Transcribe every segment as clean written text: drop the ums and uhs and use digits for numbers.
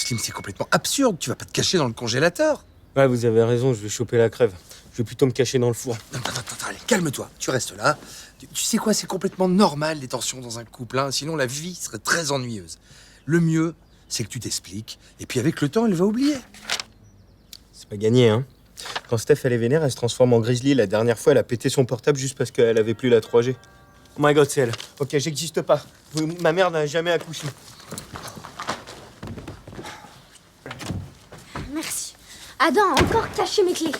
Slim, c'est complètement absurde. Tu vas pas te cacher dans le congélateur. Ouais, vous avez raison, je vais choper la crève. Je vais plutôt me cacher dans le four. Non, attends, allez, calme-toi. Tu restes là. Tu sais quoi, c'est complètement normal, les tensions dans un couple. Hein. Sinon, la vie serait très ennuyeuse. Le mieux, c'est que tu t'expliques. Et puis, avec le temps, elle va oublier. C'est pas gagné, hein. Quand Steph, elle est vénère, elle se transforme en grizzly. La dernière fois, elle a pété son portable juste parce qu'elle avait plus la 3G. Oh my god, c'est elle. Ok, j'existe pas. Ma mère n'a jamais accouché. Merci. Adam a encore caché mes clés.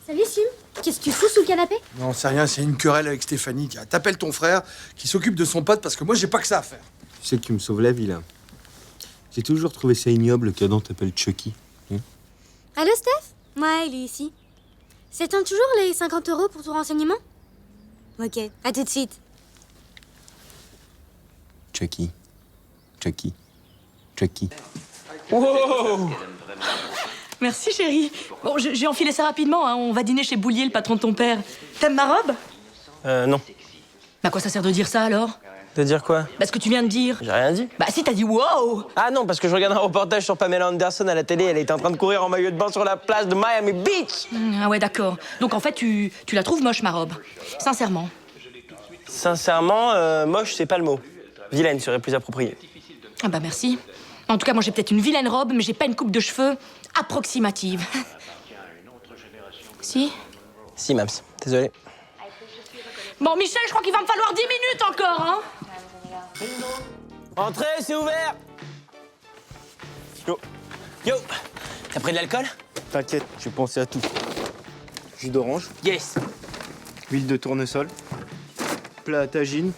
Salut Sim, qu'est-ce que tu fous sous le canapé? Non, c'est rien, c'est une querelle avec Stéphanie. Tiens, t'appelles ton frère qui s'occupe de son pote parce que moi, j'ai pas que ça à faire. Tu sais que tu me sauves la vie, là. J'ai toujours trouvé ça ignoble qu'Adam t'appelle Chucky. Allô Steph? Ouais, il est ici. S'attend toujours les 50 € pour ton renseignement? Ok, à tout de suite. Chucky. Chucky. Chucky. Wow! Merci, chérie. Bon, j'ai enfilé ça rapidement, hein. On va dîner chez Boulier, le patron de ton père. T'aimes ma robe? Non. Bah, quoi ça sert de dire ça, alors? De dire quoi? Bah, ce que tu viens de dire. J'ai rien dit. Bah, si, t'as dit wow! Ah non, parce que je regarde un reportage sur Pamela Anderson à la télé. Elle était en train de courir en maillot de bain sur la plage de Miami Beach. Ah ouais, d'accord. Donc, en fait, tu la trouves moche, ma robe. Sincèrement. Sincèrement, moche, c'est pas le mot. Vilaine serait plus approprié. Ah bah, merci. En tout cas, moi, j'ai peut-être une vilaine robe, mais j'ai pas une coupe de cheveux approximative. Si? Si, Mams. Désolé. Bon, Michel, je crois qu'il va me falloir 10 minutes encore, hein? Entrez, c'est ouvert. Yo. Yo. T'as pris de l'alcool? T'inquiète, j'ai pensé à tout. Jus d'orange, Yes. huile de tournesol, plat à tagine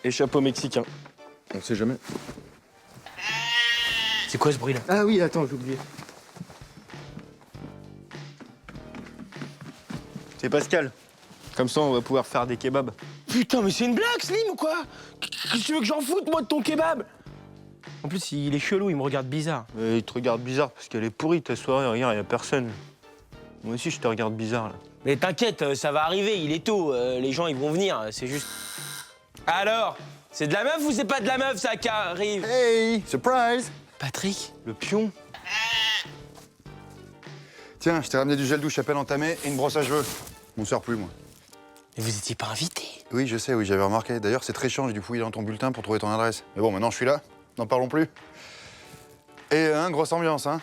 et chapeau mexicain. On sait jamais. C'est quoi ce bruit-là? Ah oui, attends, j'ai oublié. C'est Pascal. Comme ça, on va pouvoir faire des kebabs. Putain, mais c'est une blague, Slim, ou quoi? Qu'est-ce que tu veux que j'en foute, moi, de ton kebab? En plus, il est chelou, il me regarde bizarre. Il te regarde bizarre parce qu'elle est pourrie ta soirée. Regarde, y a personne. Moi aussi, je te regarde bizarre, là. Mais t'inquiète, ça va arriver, il est tôt. Les gens, ils vont venir, c'est juste... Alors? C'est de la meuf ou c'est pas de la meuf, ça, qui arrive? Hey, surprise! Patrick? Le pion. Tiens, je t'ai ramené du gel douche à peine entamé et une brosse à cheveux. M'en sers plus, moi. Mais vous étiez pas invité. Oui, je sais, oui, j'avais remarqué. D'ailleurs, c'est très chiant, j'ai dû fouiller dans ton bulletin pour trouver ton adresse. Mais bon, maintenant je suis là, n'en parlons plus. Et grosse ambiance, hein?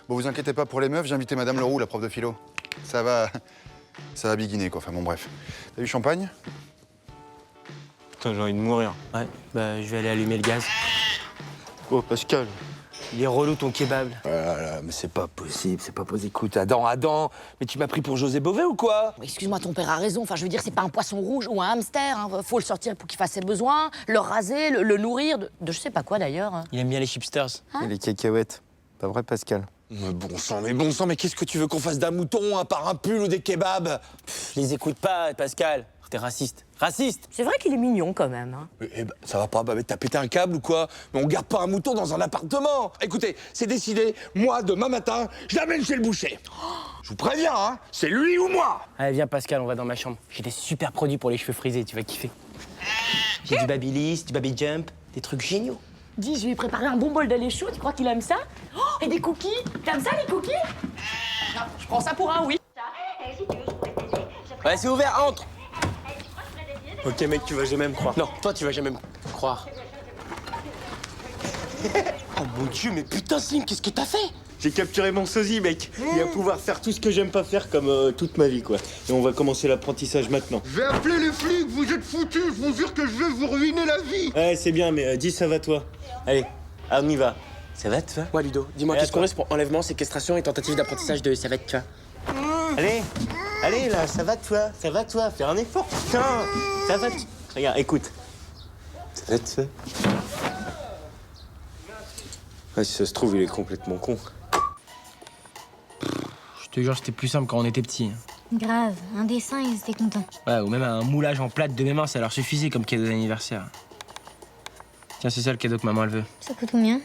Bon, vous inquiétez pas pour les meufs, j'ai invité Madame Leroux, la prof de philo. Ça va biguiner, quoi. Enfin bon, bref. T'as du champagne? Putain, j'ai envie de mourir. Ouais, bah je vais aller allumer le gaz. Oh, Pascal. Il est relou ton kebab. Voilà, mais c'est pas possible, c'est pas possible. Écoute, Adam, mais tu m'as pris pour José Bové ou quoi? Excuse-moi, ton père a raison. Enfin, je veux dire, c'est pas un poisson rouge ou un hamster. Hein. Faut le sortir pour qu'il fasse ses besoins, le raser, le nourrir, de je sais pas quoi d'ailleurs. Il aime bien les chipsters. Et les cacahuètes. Pas vrai, Pascal? Mais bon sang, mais qu'est-ce que tu veux qu'on fasse d'un mouton, à part un pull ou des kebabs? Les écoute pas, Pascal. T'es raciste. Raciste! C'est vrai qu'il est mignon quand même. Hein. Eh ben, ça va pas, bah, t'as pété un câble ou quoi? Mais on garde pas un mouton dans un appartement! Écoutez, c'est décidé, moi, demain matin, je l'amène chez le boucher. Je vous préviens, hein, c'est lui ou moi! Allez, viens, Pascal, on va dans ma chambre. J'ai des super produits pour les cheveux frisés, tu vas kiffer. J'ai du Babyliss, du Baby Jump, des trucs géniaux. Dis, je lui ai préparé un bon bol de lait chaud. Tu crois qu'il aime ça? Oh, et des cookies. T'aimes ça, les cookies? Je prends ça pour un oui. Ouais, c'est ouvert, entre! Ok, mec, tu vas jamais me croire. Non, toi, tu vas jamais me croire. Oh mon Dieu, mais putain, Slim, qu'est-ce que t'as fait? J'ai capturé mon sosie, mec. Il va pouvoir faire tout ce que j'aime pas faire comme toute ma vie, quoi. Et on va commencer l'apprentissage maintenant. Je vais appeler les flics, vous êtes foutus, je vous jure que je vais vous ruiner la vie! Ouais, c'est bien, mais dis ça va toi. Allez, on y va. Ça va toi? Ouais, Ludo, dis-moi, Ouais, qu'est-ce qu'on attends. reste pour enlèvement, séquestration et tentative d'apprentissage de savette, tu vois? Allez, là, ça va toi. Fais un effort, putain. Ça va. Regarde, écoute. Ça va toi. Ouais, si ça se trouve, il est complètement con. Je te jure, c'était plus simple quand on était petits. Grave, un dessin, ils étaient contents. Ouais, ou même un moulage en plate de mes mains, ça leur suffisait comme cadeau d'anniversaire. Tiens, c'est ça le cadeau que maman elle veut. Ça coûte combien?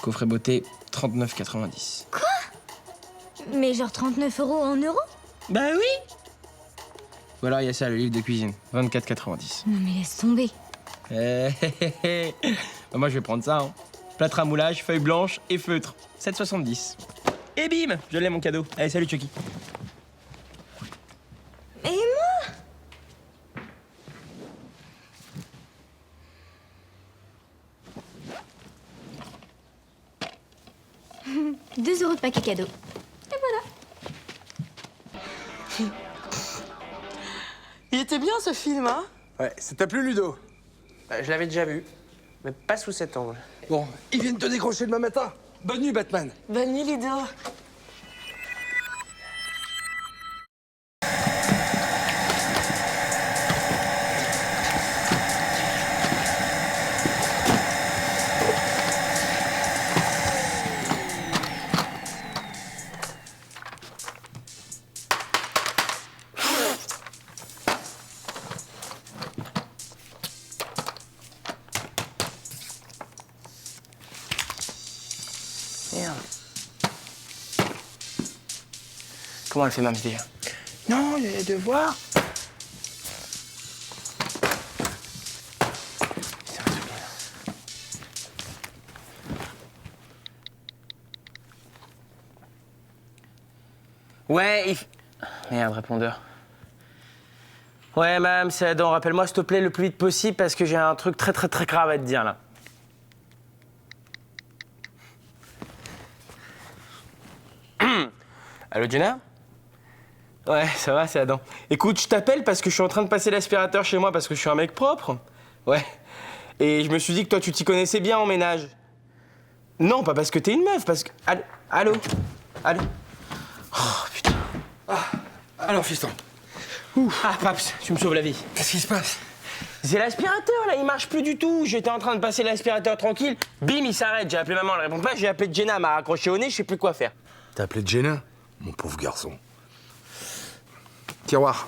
Coffret beauté, 39,90. Mais genre 39 € en euros? Bah oui! Ou alors il y a ça, le livre de cuisine, 24,90. Non mais laisse tomber. Moi, je vais prendre ça. Hein. Plâtre à moulage, feuille blanche et feutre. 7,70. Et bim, je l'ai mon cadeau. Allez, salut Chucky. Et moi? 2 € de paquet cadeau. Et voilà. Il était bien ce film, hein? Ouais, ça t'a plu, Ludo? Je l'avais déjà vu, mais pas sous cet angle. Bon, ils viennent te décrocher demain matin. Bonne nuit, Batman. Bonne nuit, Ludo. Merde. Comment elle fait Mams déjà? Non, il y a des devoirs. Ouais, Merde, répondeur. Ouais, Mams, c'est Adam. Rappelle-moi, s'il te plaît, le plus vite possible parce que j'ai un truc très grave à te dire, là. Allô, Jenna? Ouais, ça va, c'est Adam. Écoute, je t'appelle parce que je suis en train de passer l'aspirateur chez moi parce que je suis un mec propre. Ouais. Et je me suis dit que toi, tu t'y connaissais bien en ménage. Non, pas parce que t'es une meuf, parce que... Allô? Oh, putain. Alors, fiston, Ah, Paps, tu me sauves la vie. qu'est-ce qui se passe? C'est l'aspirateur, là, il marche plus du tout. J'étais en train de passer l'aspirateur tranquille. Bim, il s'arrête. J'ai appelé maman, elle répond pas. J'ai appelé Jenna, elle m'a raccroché au nez, je sais plus quoi faire. T'as appelé Jenna? Mon pauvre garçon. Tiroir.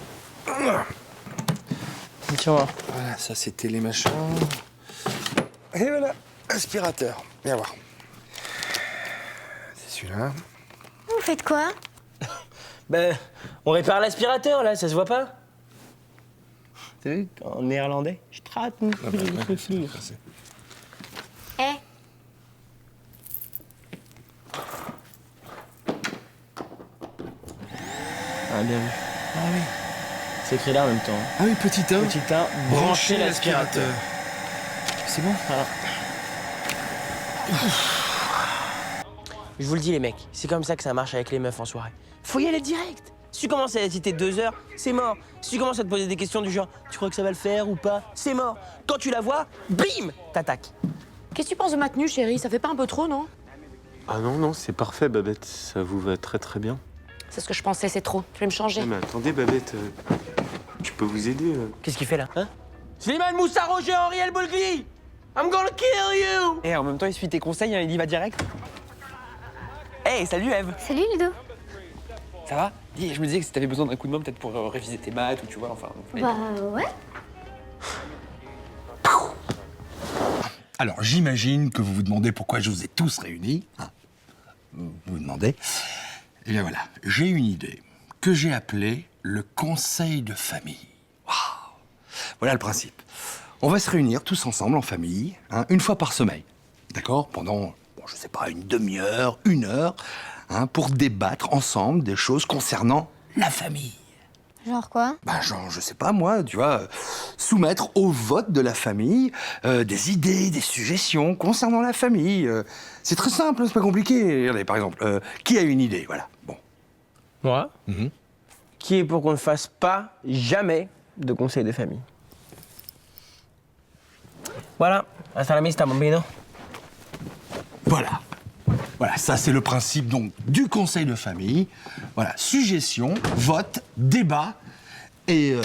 Tiens, Voilà, ça c'était les machins. Et voilà, aspirateur. Viens voir. C'est celui-là. Vous faites quoi? ben, on répare l'aspirateur, là, ça se voit pas? T'as vu, en néerlandais? Je trate. Eh, Ah, bien vu. Ah oui. C'est écrit là en même temps. Ah oui, petit 1. Petit 1, brancher l'aspirateur. C'est bon? Voilà. Je vous le dis, les mecs, c'est comme ça que ça marche avec les meufs en soirée. Faut y aller direct. Si tu commences à hésiter 2 heures, c'est mort. Si tu commences à te poser des questions du genre, tu crois que ça va le faire ou pas, c'est mort. Quand tu la vois, bim, t'attaques. Qu'est-ce que tu penses de ma tenue, chérie? Ça fait pas un peu trop, non? Ah non, c'est parfait, Babette. Ça vous va très bien. C'est ce que je pensais, c'est trop. Je vais me changer. Mais attendez, Babette, je peux vous aider. Qu'est-ce qu'il fait là, hein? Slimane Moussa Roger Henriel Boulgli, I'm gonna kill you. Et en même temps, il suit tes conseils, hein, il y va direct. Hey, salut Eve. salut Ludo. Ça va? Dis, je me disais que si t'avais besoin d'un coup de main, peut-être pour réviser tes maths ou tu vois, enfin. Bah ouais. Alors, j'imagine que vous vous demandez pourquoi je vous ai tous réunis. Hein, vous vous demandez. Et bien voilà, j'ai une idée que j'ai appelée le conseil de famille. Waouh! Voilà le principe. On va se réunir tous ensemble en famille, hein, une fois par semaine. D'accord? Pendant, bon, je sais pas, une demi-heure, 1 heure, hein, pour débattre ensemble des choses concernant la famille. Genre quoi? Ben, genre, je sais pas, moi, tu vois, soumettre au vote de la famille des idées, des suggestions concernant la famille. C'est très simple, c'est pas compliqué. Regardez, par exemple, qui a une idée? Voilà, bon. Moi? Mhm. Qui est pour qu'on ne fasse pas jamais de conseil de famille. Voilà, hasta la vista, bambino. Voilà. Voilà, ça c'est le principe donc du conseil de famille. Voilà, suggestion, vote, débat. Et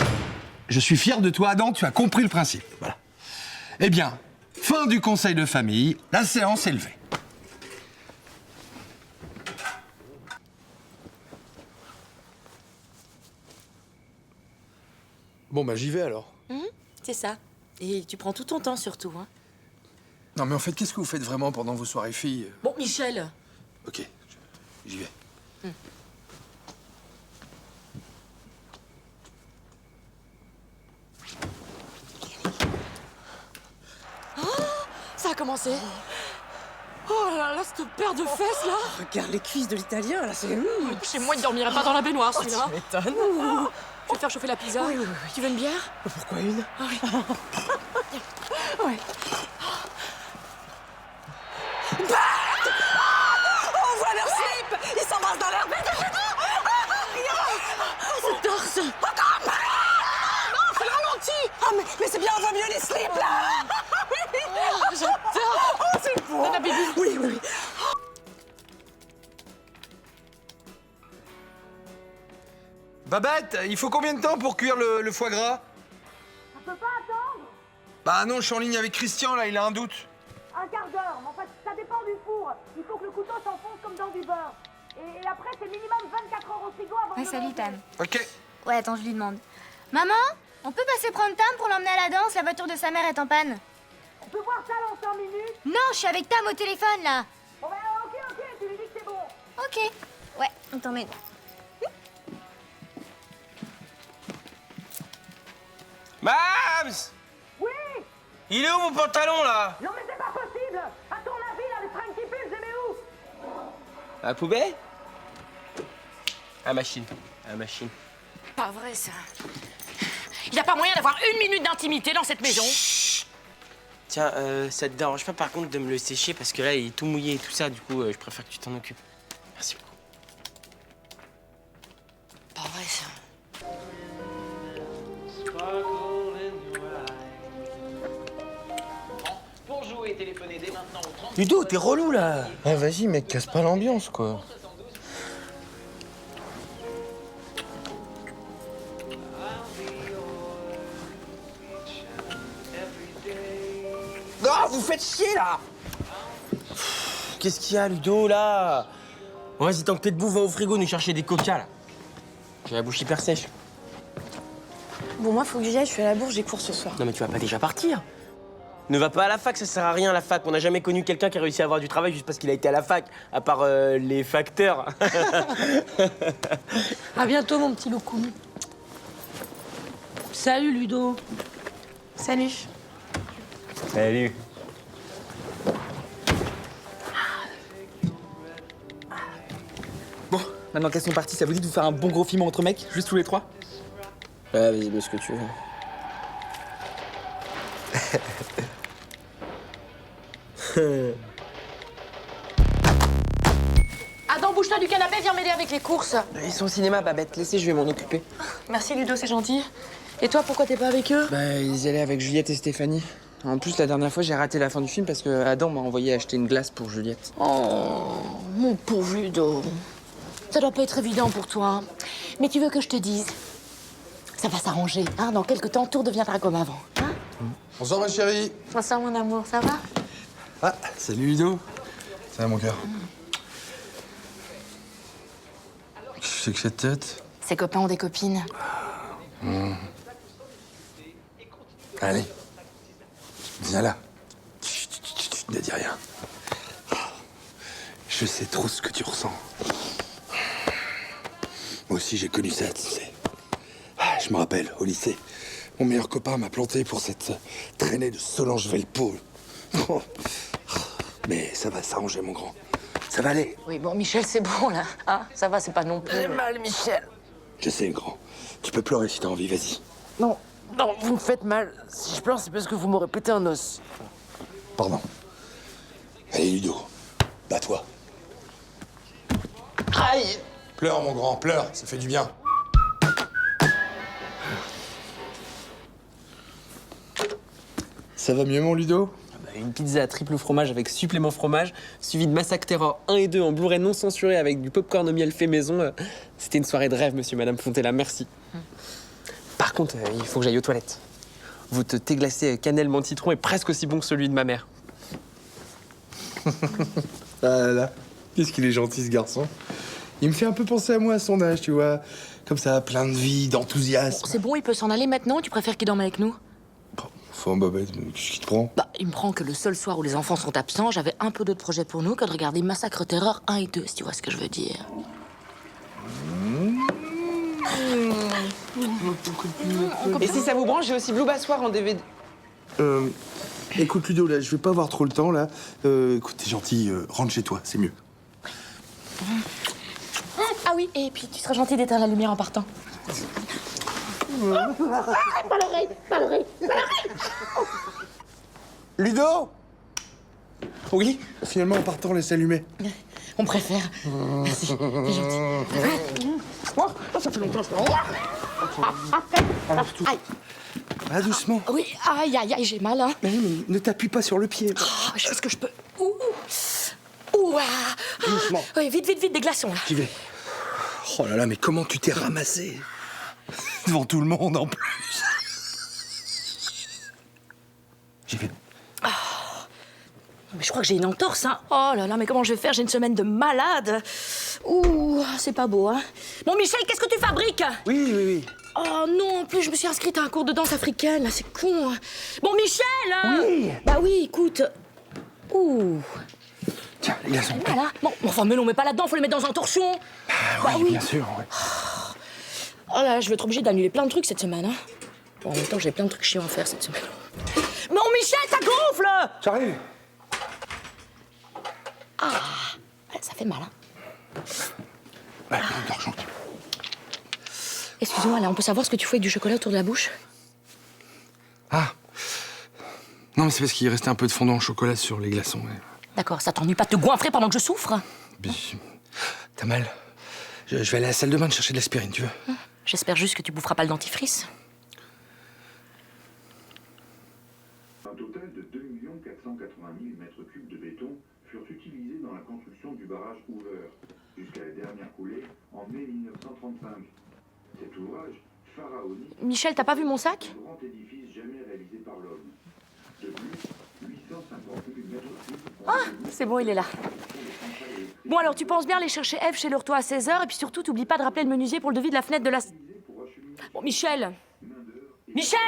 je suis fier de toi, Adam, tu as compris le principe. Voilà. Eh bien, fin du conseil de famille, la séance est levée. Bon, bah j'y vais alors. C'est ça. Et tu prends tout ton temps surtout, hein. Non mais en fait, qu'est-ce que vous faites vraiment pendant vos soirées filles? Bon, Michel. Ok, j'y vais. ça a commencé. Oh là là, cette paire de fesses là. Regarde les cuisses de l'italien, là, c'est... Chez moi, il dormirait pas dans la baignoire celui-là. Tu m'étonnes. Je vais faire chauffer la pizza. Oui. Tu veux une bière? Pourquoi une? Ah oui. Ouais. On voit leur slip. Ils s'embrassent dans leur bête. Ce torse. Non, c'est le ralenti. Ah, mais c'est bien, on voit mieux les slips là. J'adore. Oh, c'est beau. Nana Bibi. Oui. Babette, il faut combien de temps pour cuire le foie gras? Ça peut pas attendre? Bah non, je suis en ligne avec Christian, là, il a un doute. Un quart d'heure, mais en fait, ça dépend du four. Il faut que le couteau s'enfonce comme dans du beurre. Et après, c'est minimum 24 heures au frigo avant de Ouais, le salut manger. Tam. Ok. Ouais, attends, je lui demande. Maman, on peut passer prendre Tam pour l'emmener à la danse? La voiture de sa mère est en panne. On peut voir ça dans 5 minutes? Non, je suis avec Tam au téléphone, là. Bon ben, ok, tu lui dis que c'est bon. Ok. Ouais, on t'emmène. Mams! Oui. Il est où mon pantalon, là? Non mais c'est pas possible. À ton avis, là, les fringues qui puent, je les mets où? À la poubelle? À la machine. À la machine. Pas vrai ça. Il n'y a pas moyen d'avoir une minute d'intimité dans cette maison. Tiens, ça te dérange pas par contre de me le sécher parce que là il est tout mouillé et tout ça, du coup je préfère que tu t'en occupes. Merci beaucoup. Pas vrai ça. Pour jouer, téléphonez dès maintenant au 30. Ludo, t'es relou là. Ah vas-y mec, casse pas l'ambiance quoi. Non, vous faites chier là! Qu'est-ce qu'il y a, Ludo, là? Bon, vas-y, tant que t'es debout, va au frigo nous chercher des coca là. J'ai la bouche hyper sèche. Bon, moi, faut que j'y aille, je suis à la bourse, j'ai cours ce soir. Non, mais tu vas pas déjà partir? Ne va pas à la fac, ça sert à rien la fac. On n'a jamais connu quelqu'un qui a réussi à avoir du travail juste parce qu'il a été à la fac, à part les facteurs. À bientôt, mon petit loukoum. Salut, Ludo. Salut. Salut. Bon, maintenant qu'elles sont parties, ça vous dit de vous faire un bon gros film entre mecs, juste tous les trois? Ouais, vas-y, mets ce que tu veux. Adam, bouge-toi du canapé, viens m'aider avec les courses. Ils sont au cinéma, Babette, laissez, je vais m'en occuper. Merci Ludo, c'est gentil. Et toi, pourquoi t'es pas avec eux? Bah, ils y allaient avec Juliette et Stéphanie. En plus, la dernière fois, j'ai raté la fin du film parce que Adam m'a envoyé acheter une glace pour Juliette. Oh, mon pauvre Ludo. Ça doit pas être évident pour toi. Hein. Mais tu veux que je te dise? Ça va s'arranger. Hein. Dans quelques temps, tout redeviendra comme avant. Hein. Bonsoir ma chérie. Bonsoir mon amour, ça va? Ah, salut Ludo. Ça va mon cœur? Qu'est-ce que c'est que cette tête? Ses copains ont des copines. Allez. Viens là. Chut, ne dis rien. Je sais trop ce que tu ressens. Moi aussi, j'ai connu ça, tu sais. Je me rappelle, au lycée, mon meilleur copain m'a planté pour cette traînée de Solange Velpo. Mais ça va s'arranger, mon grand. Ça va aller. Oui, bon, Michel, c'est bon, là. Hein, ça va, c'est pas non plus... J'ai mal, Michel. Je sais, grand. Tu peux pleurer si t'as envie, vas-y. Non, vous me faites mal. Si je pleure, c'est parce que vous m'aurez pété un os. Pardon. Allez, Ludo, bats-toi. Aïe! Pleure, mon grand, pleure, ça fait du bien. Ça va mieux, mon Ludo? Une pizza à triple fromage avec supplément fromage, suivi de Massacre Terror 1 et 2 en Blu-ray non censuré avec du popcorn au miel fait maison. C'était une soirée de rêve, monsieur, madame Fontella, merci. Par contre, il faut que j'aille aux toilettes. Votre thé glacé cannelle menthe citron est presque aussi bon que celui de ma mère. Ah là là, qu'est-ce qu'il est gentil, ce garçon. Il me fait un peu penser à moi à son âge, tu vois. Comme ça, plein de vie, d'enthousiasme. C'est bon, il peut s'en aller maintenant ou tu préfères qu'il dorme avec nous? Enfin, Babette, qu'est-ce qui te prend? Bah, il me prend que le seul soir où les enfants sont absents, j'avais un peu d'autres projets pour nous que de regarder Massacre Terreur 1 et 2, si tu vois ce que je veux dire. Et si ça vous branche, j'ai aussi Blue Bassoir en DVD. Écoute, Ludo, là, je vais pas avoir trop le temps, là. Écoute, t'es gentil, rentre chez toi, c'est mieux. Ah oui, et puis tu seras gentil d'éteindre la lumière en partant. Pas l'oreille, pas l'oreille, pas l'oreille. Ludo! Oui? Finalement, en partant, laisse allumer. On préfère. Merci, t'es gentil. Ça fait longtemps, Aïe. Ah, doucement. Oui, aïe, aïe, aïe, j'ai mal, hein. Mais ne t'appuie pas sur le pied. Oh, je fais ce que je peux. Ouh. Ouh, ah. Doucement. Oui, vite, vite, vite, des glaçons, là. J'y vais. Oh là là, mais comment tu t'es ramassé? Devant tout le monde, en plus. J'y vais. Mais je crois que j'ai une entorse, hein. Oh là là, mais comment je vais faire? J'ai une semaine de malade. Ouh, c'est pas beau, hein. Bon, Michel, qu'est-ce que tu fabriques? Oui, oui, oui. Oh non, en plus, je me suis inscrite à un cours de danse africaine, là, c'est con. Bon, Michel! Oui. Bah oui, écoute. Ouh. Tiens, les glaçons. Voilà. Bon, enfin, mais non, mais pas là-dedans, faut les mettre dans un torchon. Ah, oui, bien sûr, ouais. Oh là là, je vais être obligée d'annuler plein de trucs cette semaine, hein. Bon, en même temps, j'ai plein de trucs chiants à faire cette semaine. Bon, Michel, ça gonfle! J'arrive. Ah, ouais, ça fait mal, hein. Ouais, d'argent. Excuse-moi, là, on peut savoir ce que tu fais avec du chocolat autour de la bouche? Ah. Non, mais c'est parce qu'il restait un peu de fondant au chocolat sur les glaçons. Ouais. D'accord, ça t'ennuie pas de te goinfrer pendant que je souffre? T'as mal? Je vais aller à la salle de bain te chercher de l'aspirine, tu veux? J'espère juste que tu boufferas pas le dentifrice. Un total de 2 480 000 mètres cubes de béton furent utilisés dans la construction du barrage Hoover, jusqu'à la dernière coulée en mai 1935. Cet ouvrage, pharaonique, Michel, t'as pas vu mon sac? un grand édifice jamais réalisé par l'homme. De plus, 850 000 mètres cubes ont Ah, c'est bon, il est là. Bon, alors, tu penses bien aller chercher Eve chez le retour à 16h, et puis surtout, t'oublies pas de rappeler le menuisier pour le devis de la fenêtre de la... Bon, Michel! Michel!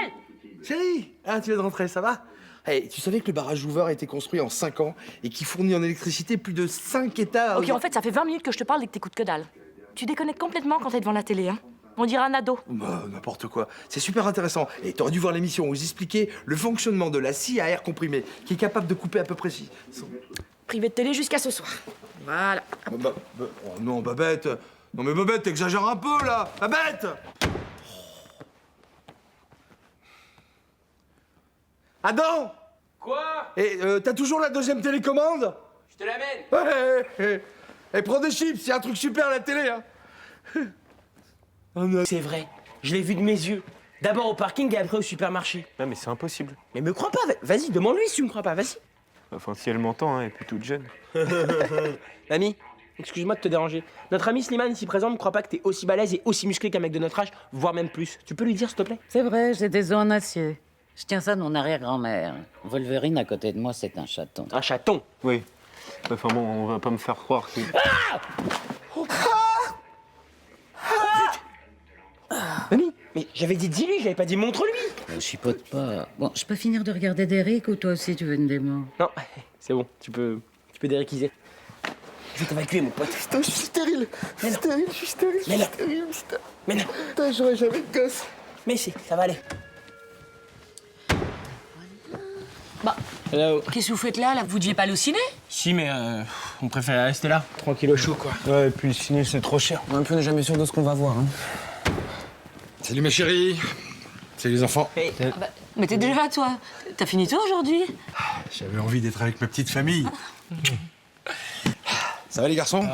Chérie! Ah, tu viens de rentrer, ça va? Hey, tu savais que le barrage Hoover a été construit en 5 ans et qu'il fournit en électricité plus de 5 États... Ok, en fait, ça fait 20 minutes que je te parle et que t'écoutes que dalle. Tu déconnectes complètement quand t'es devant la télé, hein. On dirait un ado. Bah, n'importe quoi. C'est super intéressant. Et t'aurais dû voir l'émission où j'expliquais le fonctionnement de la scie à air comprimé, qui est capable de couper à peu précis. Privé de télé jusqu'à ce soir. Voilà. Oh non, Babette. Non mais Babette, t'exagères un peu, là. Babette! Adam! Quoi? Et t'as toujours la deuxième télécommande? Je te l'amène. Ouais, prends des chips, c'est un truc super à la télé, hein. Oh non. C'est vrai, je l'ai vu de mes yeux. D'abord au parking et après au supermarché. Non, mais c'est impossible. Mais me crois pas, vas-y, demande-lui si tu me crois pas, vas-y. Enfin, si elle m'entend, hein, elle est plus toute jeune. L'ami, excuse-moi de te déranger. Notre ami Slimane ici présent ne croit pas que t'es aussi balèze et aussi musclé qu'un mec de notre âge, voire même plus. Tu peux lui dire, s'il te plaît? C'est vrai, j'ai des os en acier. Je tiens ça de mon arrière-grand-mère. Wolverine, à côté de moi, c'est un chaton. Un chaton? Oui. Enfin bon, on va pas me faire croire que... Mamie, mais j'avais dit dis-lui, j'avais pas dit montre-lui. Chipote pas. Bon, je peux finir de regarder Derrick ou toi aussi tu veux une démo? Non, c'est bon, tu peux dériquiser. Je vais t'évacuer, mon pote. Putain, je suis stérile. Je suis stérile, je suis stérile, je Mais suis non. stérile, putain. Mais non. Putain, j'aurais jamais de gosse. Mais si, ça va aller. Bah, Hello. qu'est-ce que vous faites là? Vous deviez pas aller au ciné? Si, mais on préfère rester là, tranquille au chaud, quoi. Ouais, et puis le ciné, c'est trop cher. En même temps, on n'est jamais sûr de ce qu'on va voir. Hein. Salut ma chérie. Salut les enfants. Hey. Ah bah, mais t'es déjà là, toi. T'as fini tôt aujourd'hui? J'avais envie d'être avec ma petite famille. Ça va les garçons?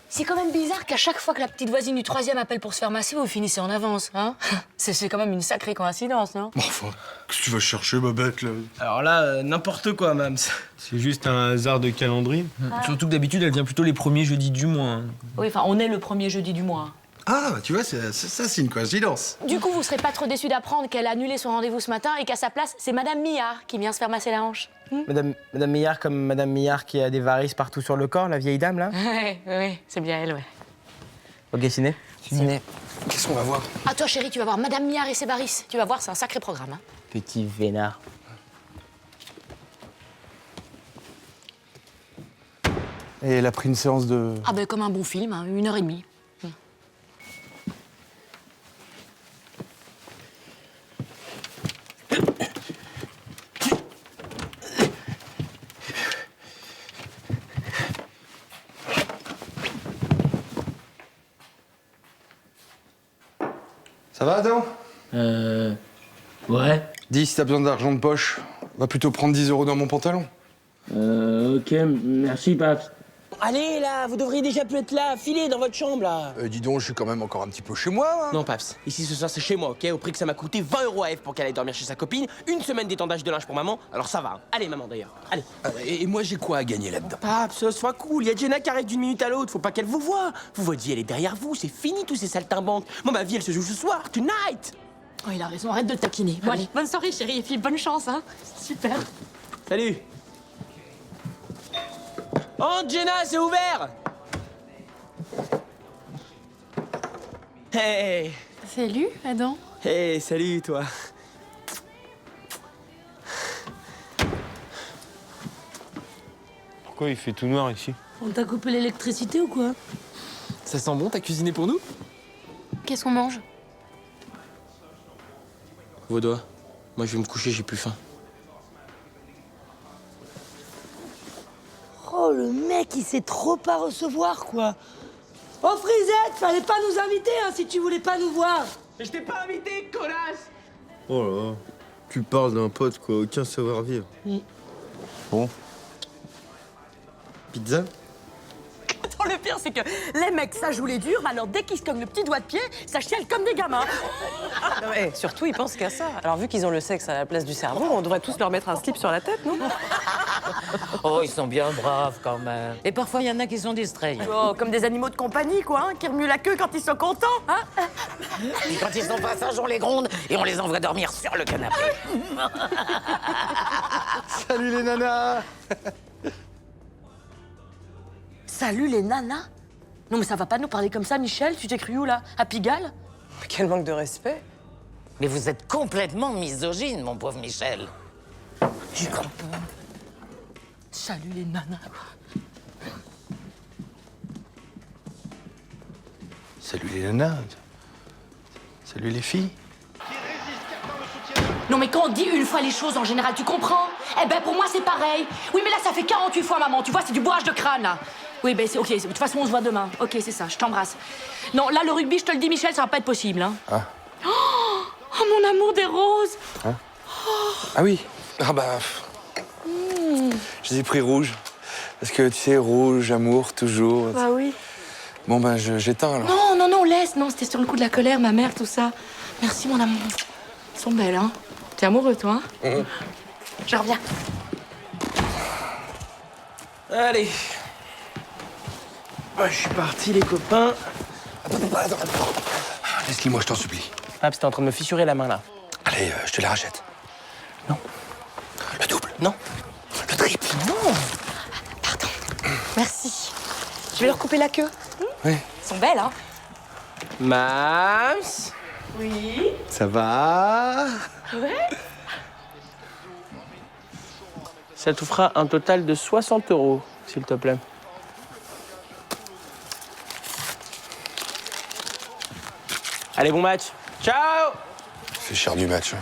C'est quand même bizarre qu'à chaque fois que la petite voisine du 3e appelle pour se faire masser, vous finissez en avance, hein? C'est quand même une sacrée coïncidence, non? Bon, enfin, qu'est-ce que tu vas chercher, Babette, là? Alors là, n'importe quoi, Mams. C'est juste un hasard de calendrier. Surtout que d'habitude, elle vient plutôt les premiers jeudis du mois. Hein. Oui, enfin, on est le premier jeudi du mois. Ah, bah, tu vois, ça, c'est une coïncidence. Du coup, vous serez pas trop déçus d'apprendre qu'elle a annulé son rendez-vous ce matin et qu'à sa place, c'est Madame Millard qui vient se faire masser la hanche. Madame Millard, comme Madame Millard qui a des varices partout sur le corps, la vieille dame, là? Oui, c'est bien elle, ouais. Ok, ciné? Ciné. Qu'est-ce qu'on va voir? Ah, toi, chérie, tu vas voir Madame Millard et ses varices. Tu vas voir, c'est un sacré programme, hein. Petit vénard. Et elle a pris une séance de... Ah ben, comme un bon film, hein, 1h30. Ça va, Adam? Ouais. Dis, si t'as besoin d'argent de poche, va plutôt prendre 10 € dans mon pantalon. Ok, merci, Paps. Allez, là, vous devriez déjà plus être là. Filez dans votre chambre, là. Dis donc, je suis quand même encore un petit peu chez moi, hein. Non, Paps, ici ce soir c'est chez moi, ok? Au prix que ça m'a coûté 20 € à Eve pour qu'elle aille dormir chez sa copine, une semaine d'étendage de linge pour maman, alors ça va. Hein. Allez, maman d'ailleurs, allez. Et moi, j'ai quoi à gagner là-dedans? Paps, sois cool, il y a Jenna qui arrive d'une minute à l'autre, faut pas qu'elle vous voie. Votre vie, elle est derrière vous, c'est fini tous ces saltimbanques. Moi, ma vie, elle se joue ce soir, tonight. Oh, il a raison, arrête de te taquiner. Bon, allez, bonne soirée, chérie, et puis bonne chance, hein. Super. Salut. Oh, Jenna, c'est ouvert. Hey. Salut, Adam. Hey, salut, toi. Pourquoi il fait tout noir ici? On t'a coupé l'électricité ou quoi? Ça sent bon, t'as cuisiné pour nous? Qu'est-ce qu'on mange? Vos doigts. Moi, je vais me coucher, j'ai plus faim. Oh, le mec, il sait trop pas recevoir, quoi. Oh, Frisette, fallait pas nous inviter, hein, si tu voulais pas nous voir. Mais je t'ai pas invité, connasse! Oh là là. Tu parles d'un pote, quoi. Aucun savoir-vivre. Bon. Pizza? Attends, le pire, c'est que les mecs, ça joue les durs, mais alors dès qu'ils se cognent le petit doigt de pied, ça chiale comme des gamins. Non, mais surtout, ils pensent qu'à ça. Alors, vu qu'ils ont le sexe à la place du cerveau, on devrait tous leur mettre un slip sur la tête, non? Oh, ils sont bien braves quand même. Et parfois, il y en a qui sont distraits. Oh, comme des animaux de compagnie, quoi, hein, qui remuent la queue quand ils sont contents, hein. Et quand ils sont pas sages, on les gronde et on les envoie dormir sur le canapé. Salut les nanas. Salut les nanas. Non, mais ça va pas nous parler comme ça, Michel. Tu t'es cru où, là? À Pigalle? Quel manque de respect. Mais vous êtes complètement misogyne, mon pauvre Michel. J'y crois pas. Salut les nanas. Salut les nanas. Salut les filles. Non, mais quand on dit une fois les choses, en général, tu comprends? Eh ben, pour moi, c'est pareil. Oui, mais là, ça fait 48 fois, maman. Tu vois, c'est du bourrage de crâne, là. Oui, ben, c'est OK. De toute façon, on se voit demain. OK, c'est ça. Je t'embrasse. Non, là, le rugby, je te le dis, Michel, ça va pas être possible, hein. Ah. Oh, mon amour des roses. Ah oui. Ah bah. Je les ai pris rouge. Parce que tu sais, rouge, amour, toujours. Bah oui. Bon ben, j'éteins alors. Non, non, non, laisse. Non, c'était sur le coup de la colère, ma mère, tout ça. Merci, mon amour. Elles sont belles, hein. T'es amoureux, toi, hein? Je reviens. Allez. Je suis parti, les copains. Attends. Laisse-les moi, je t'en supplie. Paps, t'es en train de me fissurer la main, là. Allez, je te les rachète. Non. Le double. Non. Le triple. Non. Pardon. Merci. Je vais leur couper la queue. Oui. Elles sont belles, hein? Mams. Oui. Ça va? Ouais. Ça te fera un total de 60 €, s'il te plaît. Allez, bon match. Ciao. C'est cher du match.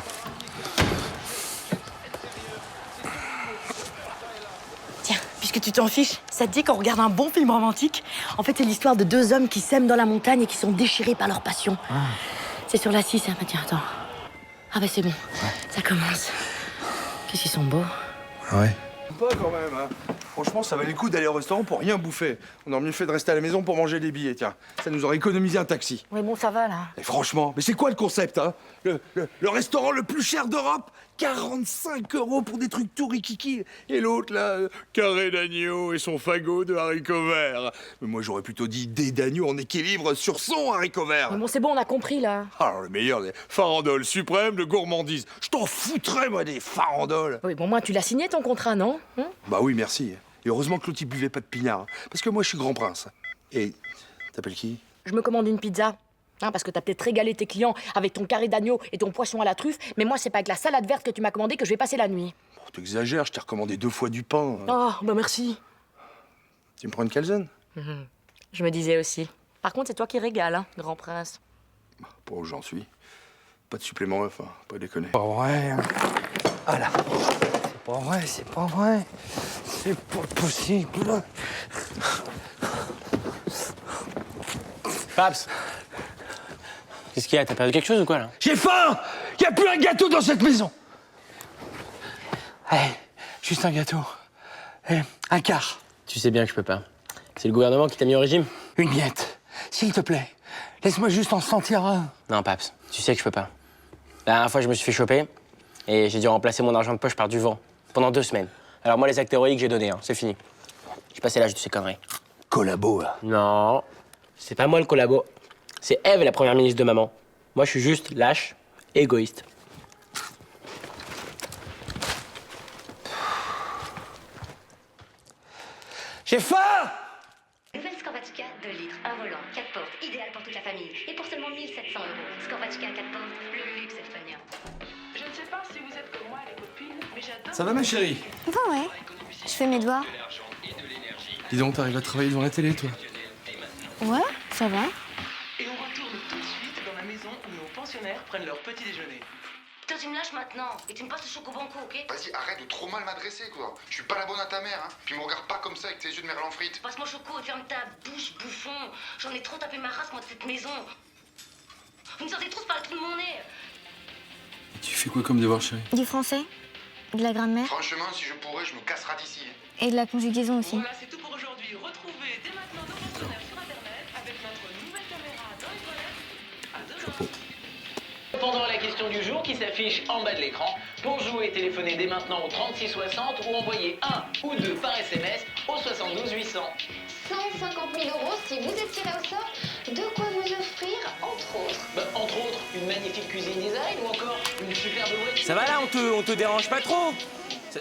Tiens, puisque tu t'en fiches, ça te dit qu'on regarde un bon film romantique? En fait, c'est l'histoire de deux hommes qui s'aiment dans la montagne et qui sont déchirés par leur passion. C'est sur la 6, hein. Tiens, attends. Ah bah c'est bon, ça commence. Qu'est-ce qu'ils sont beaux. Ouais. Pas quand même, hein. Franchement, ça valait le coup d'aller au restaurant pour rien bouffer. On aurait mieux fait de rester à la maison pour manger des billets, tiens. Ça nous aurait économisé un taxi. Ouais, bon, ça va, là. Et franchement, mais c'est quoi le concept, hein? Le restaurant le plus cher d'Europe? 45 € pour des trucs tout rikiki. Et l'autre, là, carré d'agneau et son fagot de haricots verts. Mais moi, j'aurais plutôt dit des d'agneau en équilibre sur son haricot vert. Mais bon, c'est bon, on a compris, là. Alors, le meilleur, des farandoles suprêmes de gourmandise. Je t'en foutrais, moi, des farandoles. Oui, bon, moi, tu l'as signé, ton contrat, non? Bah oui, merci. Et heureusement que l'autre, il buvait pas de pinard. Parce que moi, je suis grand prince. Et t'appelles qui? Je me commande une pizza. Hein, parce que t'as peut-être régalé tes clients avec ton carré d'agneau et ton poisson à la truffe, mais moi, c'est pas avec la salade verte que tu m'as commandé que je vais passer la nuit. Oh, t'exagères, je t'ai recommandé 2 fois du pain. Oh, bah merci. Tu me prends une calzone? Je me disais aussi. Par contre, c'est toi qui régales, hein, grand prince. Pas où j'en suis. Pas de supplément œuf, hein, pas déconner. Pas vrai. Ah là. C'est pas vrai, c'est pas vrai. C'est pas possible. Paps. Qu'est-ce qu'il y a? T'as perdu quelque chose ou quoi, là? J'ai faim! Y a plus un gâteau dans cette maison! Allez, juste un gâteau. Allez, un quart. Tu sais bien que je peux pas. C'est le gouvernement qui t'a mis au régime? Une miette, s'il te plaît. Laisse-moi juste en sentir un. Non, Paps, tu sais que je peux pas. La dernière fois, je me suis fait choper et j'ai dû remplacer mon argent de poche par du vent pendant 2 semaines. Alors moi, les actes héroïques, j'ai donné, hein. C'est fini. J'ai passé l'âge de ces conneries. Collabo, là. Non, c'est pas moi le collabo. C'est Ève, la première ministre de maman. Moi, je suis juste lâche, égoïste. J'ai faim! Nouvelle Scorvatica 2 litres, un volant, 4 portes, idéal pour toute la famille. Et pour seulement 1 700 €. Scorvatica 4 portes, le luxe est feignant. Je ne sais pas si vous êtes comme moi, les copines, mais j'adore... Ça va, ma chérie? Bon, ouais. Je fais mes devoirs. Dis donc, t'arrives à travailler devant la télé, toi? Ouais, ça va. Et on retourne tout de suite dans la maison où nos pensionnaires prennent leur petit déjeuner. Putain, tu me lâches maintenant. Et tu me passes le chocobanco, ok? Vas-y, arrête de trop mal m'adresser, quoi. Je suis pas la bonne à ta mère, hein. Puis me regarde pas comme ça avec tes yeux de merlan frites. Passe-moi choco et ferme ta bouche, bouffon. J'en ai trop tapé ma race, moi, de cette maison. Vous me sortez tous par le trou de mon nez. Tu fais quoi comme devoir, chérie? Du français, de la grammaire Franchement, si je pourrais, je me casserai d'ici. et de la conjugaison aussi. Voilà, c'est tout pour aujourd'hui. Retrouvez dès maintenant nos pensionnaires sur Internet avec notre nouvelle caméra dans les toilettes. À demain. Pendant la question du jour qui s'affiche en bas de l'écran, pour jouer, téléphonez dès maintenant au 3660 ou envoyez 1 ou 2 par SMS au 72 800. 150 000 € si vous êtes tiré au sort. De quoi vous offrir, entre autres. Entre autres, une magnifique cuisine design ou encore une superbe voiture. Ça va là, on te dérange pas trop?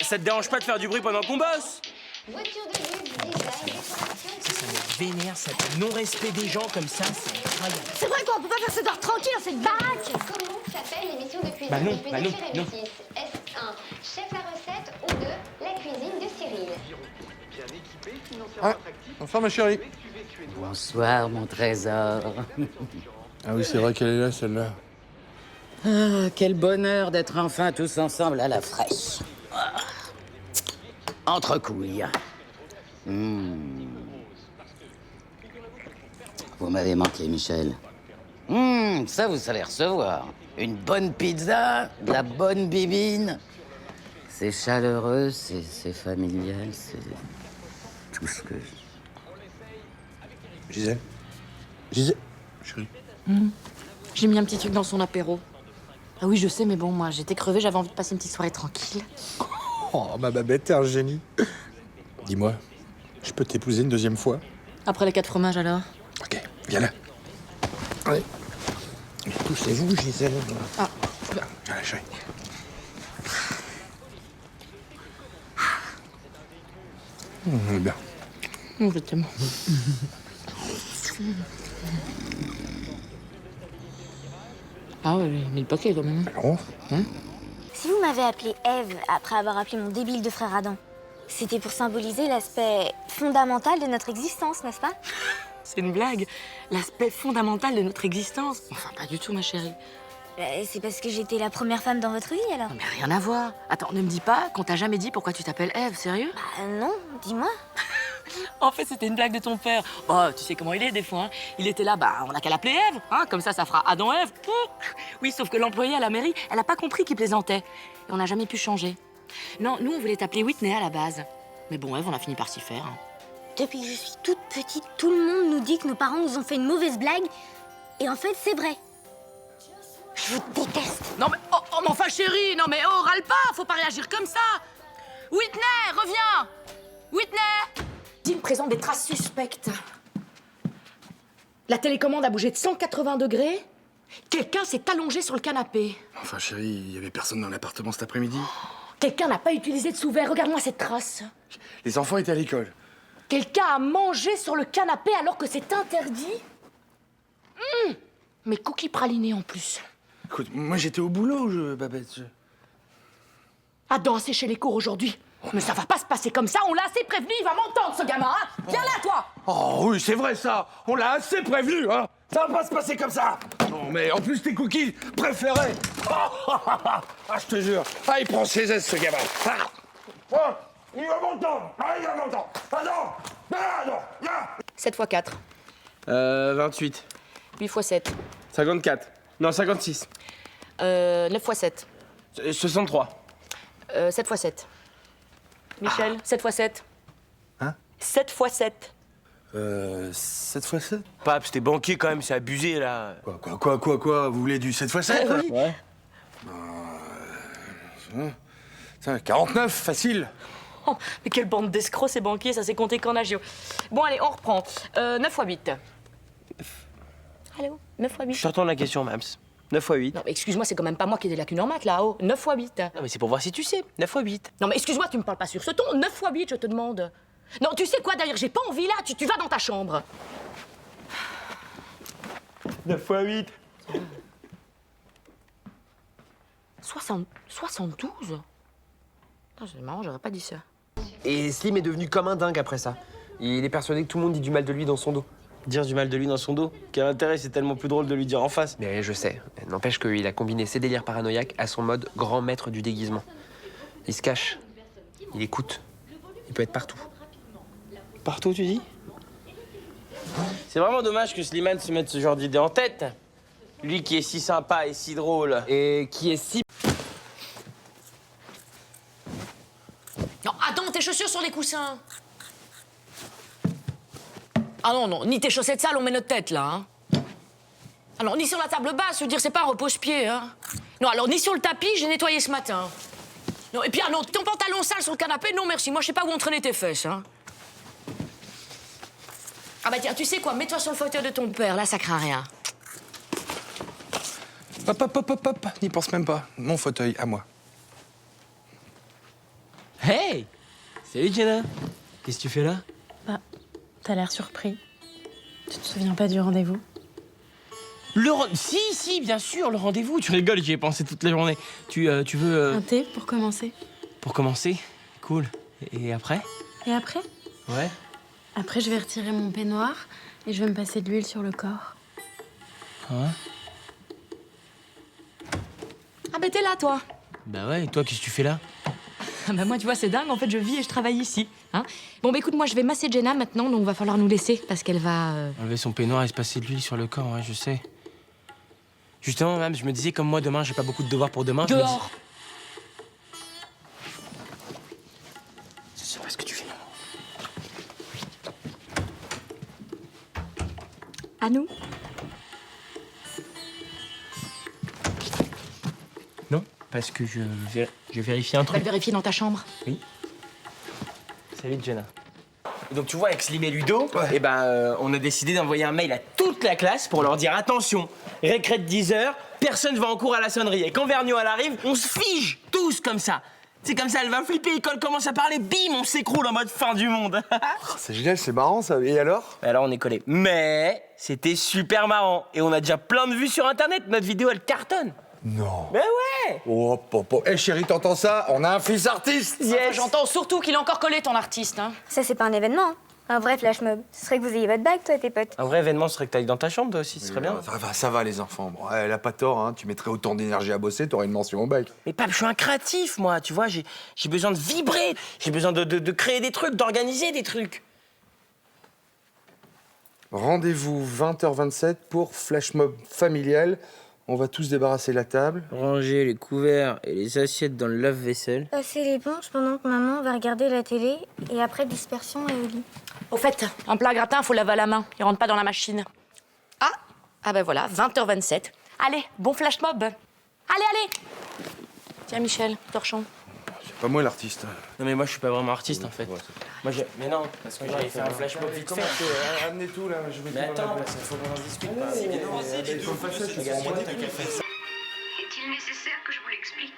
Ça te dérange pas de faire du bruit pendant qu'on bosse? Voiture de luxe, design, décoration. Ça me vénère, ça non-respect des gens comme ça, c'est incroyable. C'est vrai qu'on peut pas faire ses heures tranquille dans cette baraque. Comment s'appelle l'émission de cuisine Bah non, depuis bah non, Chéri non. Métis? Est-ce 1, chef la recette ou 2, la cuisine de Cyril? Ah, bonsoir, ma chérie. Bonsoir, mon trésor. Ah oui, c'est vrai qu'elle est là, celle-là. Ah, quel bonheur d'être enfin tous ensemble à la fraîche. Ah. Entre couilles. Vous m'avez manqué, Michel. Ça, vous allez recevoir. Une bonne pizza, de la bonne bibine. C'est chaleureux, c'est familial, c'est tout ce que... Gisèle? Gisèle? Chérie? J'ai mis un petit truc dans son apéro. Ah oui, je sais, mais bon, moi, j'étais crevée, j'avais envie de passer une petite soirée tranquille. Oh, ma babette, t'es un génie. Dis-moi, je peux t'épouser une deuxième fois? Après les 4 fromages, alors? Ok, viens là. Allez. Poussez-vous, Gisèle. Ah. Viens là, chérie. On est bien. Je t'aime. Ah ouais, mais le paquet quand même. Alors, Si vous m'avez appelé Ève après avoir appelé mon débile de frère Adam, c'était pour symboliser l'aspect fondamental de notre existence, n'est-ce pas? C'est une blague. L'aspect fondamental de notre existence. Enfin, pas du tout, ma chérie. C'est parce que j'étais la première femme dans votre vie, alors? Non, mais rien à voir. Attends, ne me dis pas qu'on t'a jamais dit pourquoi tu t'appelles Ève, sérieux? Bah non, dis-moi. En fait, c'était une blague de ton père. Oh, tu sais comment il est des fois, hein. Il était là, bah, on n'a qu'à l'appeler Ève, hein. Comme ça fera Adam-Ève. Oui, sauf que l'employée à la mairie, elle a pas compris qu'il plaisantait. Et on n'a jamais pu changer. Non, nous, on voulait t'appeler Whitney à la base. Mais bon, Ève, on a fini par s'y faire. Hein. Depuis que je suis toute petite, tout le monde nous dit que nos parents nous ont fait une mauvaise blague. Et en fait, c'est vrai. Je vous déteste. Non mais, oh, mais enfin chérie, non mais oh, râle pas, faut pas réagir comme ça. Whitney, reviens. Whitney. Jim présente des traces suspectes. La télécommande a bougé de 180 degrés. Quelqu'un s'est allongé sur le canapé. enfin, chérie, il y avait personne dans l'appartement cet après-midi. Quelqu'un n'a pas utilisé de sous-verre, regarde-moi cette trace. Les enfants étaient à l'école. Quelqu'un a mangé sur le canapé alors que c'est interdit. Mes cookies pralinés en plus. Écoute, moi j'étais au boulot, Babette. Adam a séché les cours aujourd'hui. Mais ça va pas se passer comme ça, on l'a assez prévenu, il va m'entendre ce gamin, hein. Viens là, toi. Oh oui, c'est vrai ça. On l'a assez prévenu, hein. Ça va pas se passer comme ça. Non, mais en plus tes cookies préférés. Ah, je te jure. Ah, il prend ses aises, ce gamin. Ah. Oh, il va m'entendre. Ah, il va m'entendre. Ah non. Ah non. Viens. 7 x 4. 28. 8 x 7. 54. Non, 56. 9 x 7. 63. 7 x 7. Michel, 7 x 7. Hein 7 x 7. 7 x 7? Pape, t'es banquier quand même, c'est abusé là. Quoi? Vous voulez du 7 x 7? Oui. Ouais. 49, facile. Oh, mais quelle bande d'escrocs, ces banquiers, ça s'est compté qu'en agio. Bon, allez, on reprend. 9 x 8. Allô 9 x 8. Je te retourne la question, Mams. 9 x 8. Non, mais excuse-moi, c'est quand même pas moi qui ai des lacunes en maths, là-haut. 9 x 8. Non, mais c'est pour voir si tu sais. 9 x 8. Non, mais excuse-moi, tu me parles pas sur ce ton. 9 x 8, je te demande. Non, tu sais quoi, d'ailleurs, j'ai pas envie, là. Tu vas dans ta chambre. 9 x 8. 72. Putain, c'est marrant, j'aurais pas dit ça. Et Slim est devenu comme un dingue après ça. Il est persuadé que tout le monde dit du mal de lui dans son dos. Dire du mal de lui dans son dos? Quel intérêt, c'est tellement plus drôle de lui dire en face. Mais je sais. N'empêche qu'il a combiné ses délires paranoïaques à son mode grand maître du déguisement. Il se cache. Il écoute. Il peut être partout. Partout, tu dis? C'est vraiment dommage que Slimane se mette ce genre d'idée en tête. Lui qui est si sympa et si drôle. Et qui est si... Non, attends, tes chaussures sur les coussins. Ah non, non, ni tes chaussettes sales, on met notre tête, là, hein. Alors, ni sur la table basse, je veux dire, c'est pas un repose-pied, hein. Non, alors, ni sur le tapis, j'ai nettoyé ce matin. Non, et puis, ah non, ton pantalon sale sur le canapé, non, merci. Moi, je sais pas où on traînait tes fesses, hein. Ah bah tiens, tu sais quoi, mets-toi sur le fauteuil de ton père, là, ça craint rien. Hop, n'y pense même pas. Mon fauteuil, à moi. Hey! Salut, Jenna. Qu'est-ce que tu fais là? Bah, t'as l'air surpris. Tu te souviens pas du rendez-vous? Si, bien sûr, le rendez-vous. Tu rigoles, j'y ai pensé toute la journée. Tu veux... Un thé pour commencer? Pour commencer? Cool. Et après? Et après? Ouais. Après, je vais retirer mon peignoir et je vais me passer de l'huile sur le corps. Ouais. Ah bah t'es là, toi. Bah ouais, et toi, qu'est-ce que tu fais là? Ah bah moi, tu vois, c'est dingue, en fait, je vis et je travaille ici, hein. Bon, bah écoute, moi, je vais masser Jenna maintenant, donc va falloir nous laisser, parce qu'elle va... Enlever son peignoir et se passer de l'huile sur le corps, ouais, je sais. Justement, même, je me disais, comme moi, demain, j'ai pas beaucoup de devoirs pour demain. Dehors. Je sais pas ce que tu fais. À nous? Non, parce que je vérifie un Tu vas truc. le vérifier dans ta chambre. Oui. Salut, Jenna. Donc, tu vois, avec Slim et Ludo, on a décidé d'envoyer un mail à toute la classe pour leur dire attention, récré de 10h, personne va en cours à la sonnerie. Et quand Vergniaud, elle arrive, on se fige tous comme ça. C'est comme ça, elle va flipper, l'école commence à parler, bim, on s'écroule en mode fin du monde. C'est génial, c'est marrant ça. Et alors? Alors, on est collés. Mais c'était super marrant. Et on a déjà plein de vues sur Internet. Notre vidéo, elle cartonne. Non. Mais ouais! Oh, Eh chérie, t'entends ça? On a un fils artiste! Yes. J'entends surtout qu'il a encore collé ton artiste, hein. Ça, c'est pas un événement, hein. Un vrai flash mob. Ce serait que vous ayez votre bague, toi et tes potes. Un vrai événement serait que t'ailles dans ta chambre, toi aussi, ce serait bien. Ça va, les enfants. Bon, elle a pas tort, hein. Tu mettrais autant d'énergie à bosser, t'aurais une mention au bac. Mais Pape, je suis un créatif, moi, tu vois, j'ai besoin de vibrer, j'ai besoin de créer des trucs, d'organiser des trucs. Rendez-vous 20h27 pour flash mob familial. On va tous débarrasser la table. Ranger les couverts et les assiettes dans le lave-vaisselle. Passer l'éponge pendant que maman va regarder la télé et après dispersion et au lit. Au fait, un plat gratin, faut laver à la main. Il rentre pas dans la machine. Ah ben voilà, 20h27. Allez, bon flash mob. Allez. Tiens, Michel, torchon. C'est pas moi l'artiste. Non mais moi je suis pas vraiment artiste en fait. Moi Mais non, parce que j'ai fait un flash mob vite fait. Amenez tout là, je vais. Mais attends, parce qu'il faut qu'on en discute. Est-il nécessaire que je vous l'explique?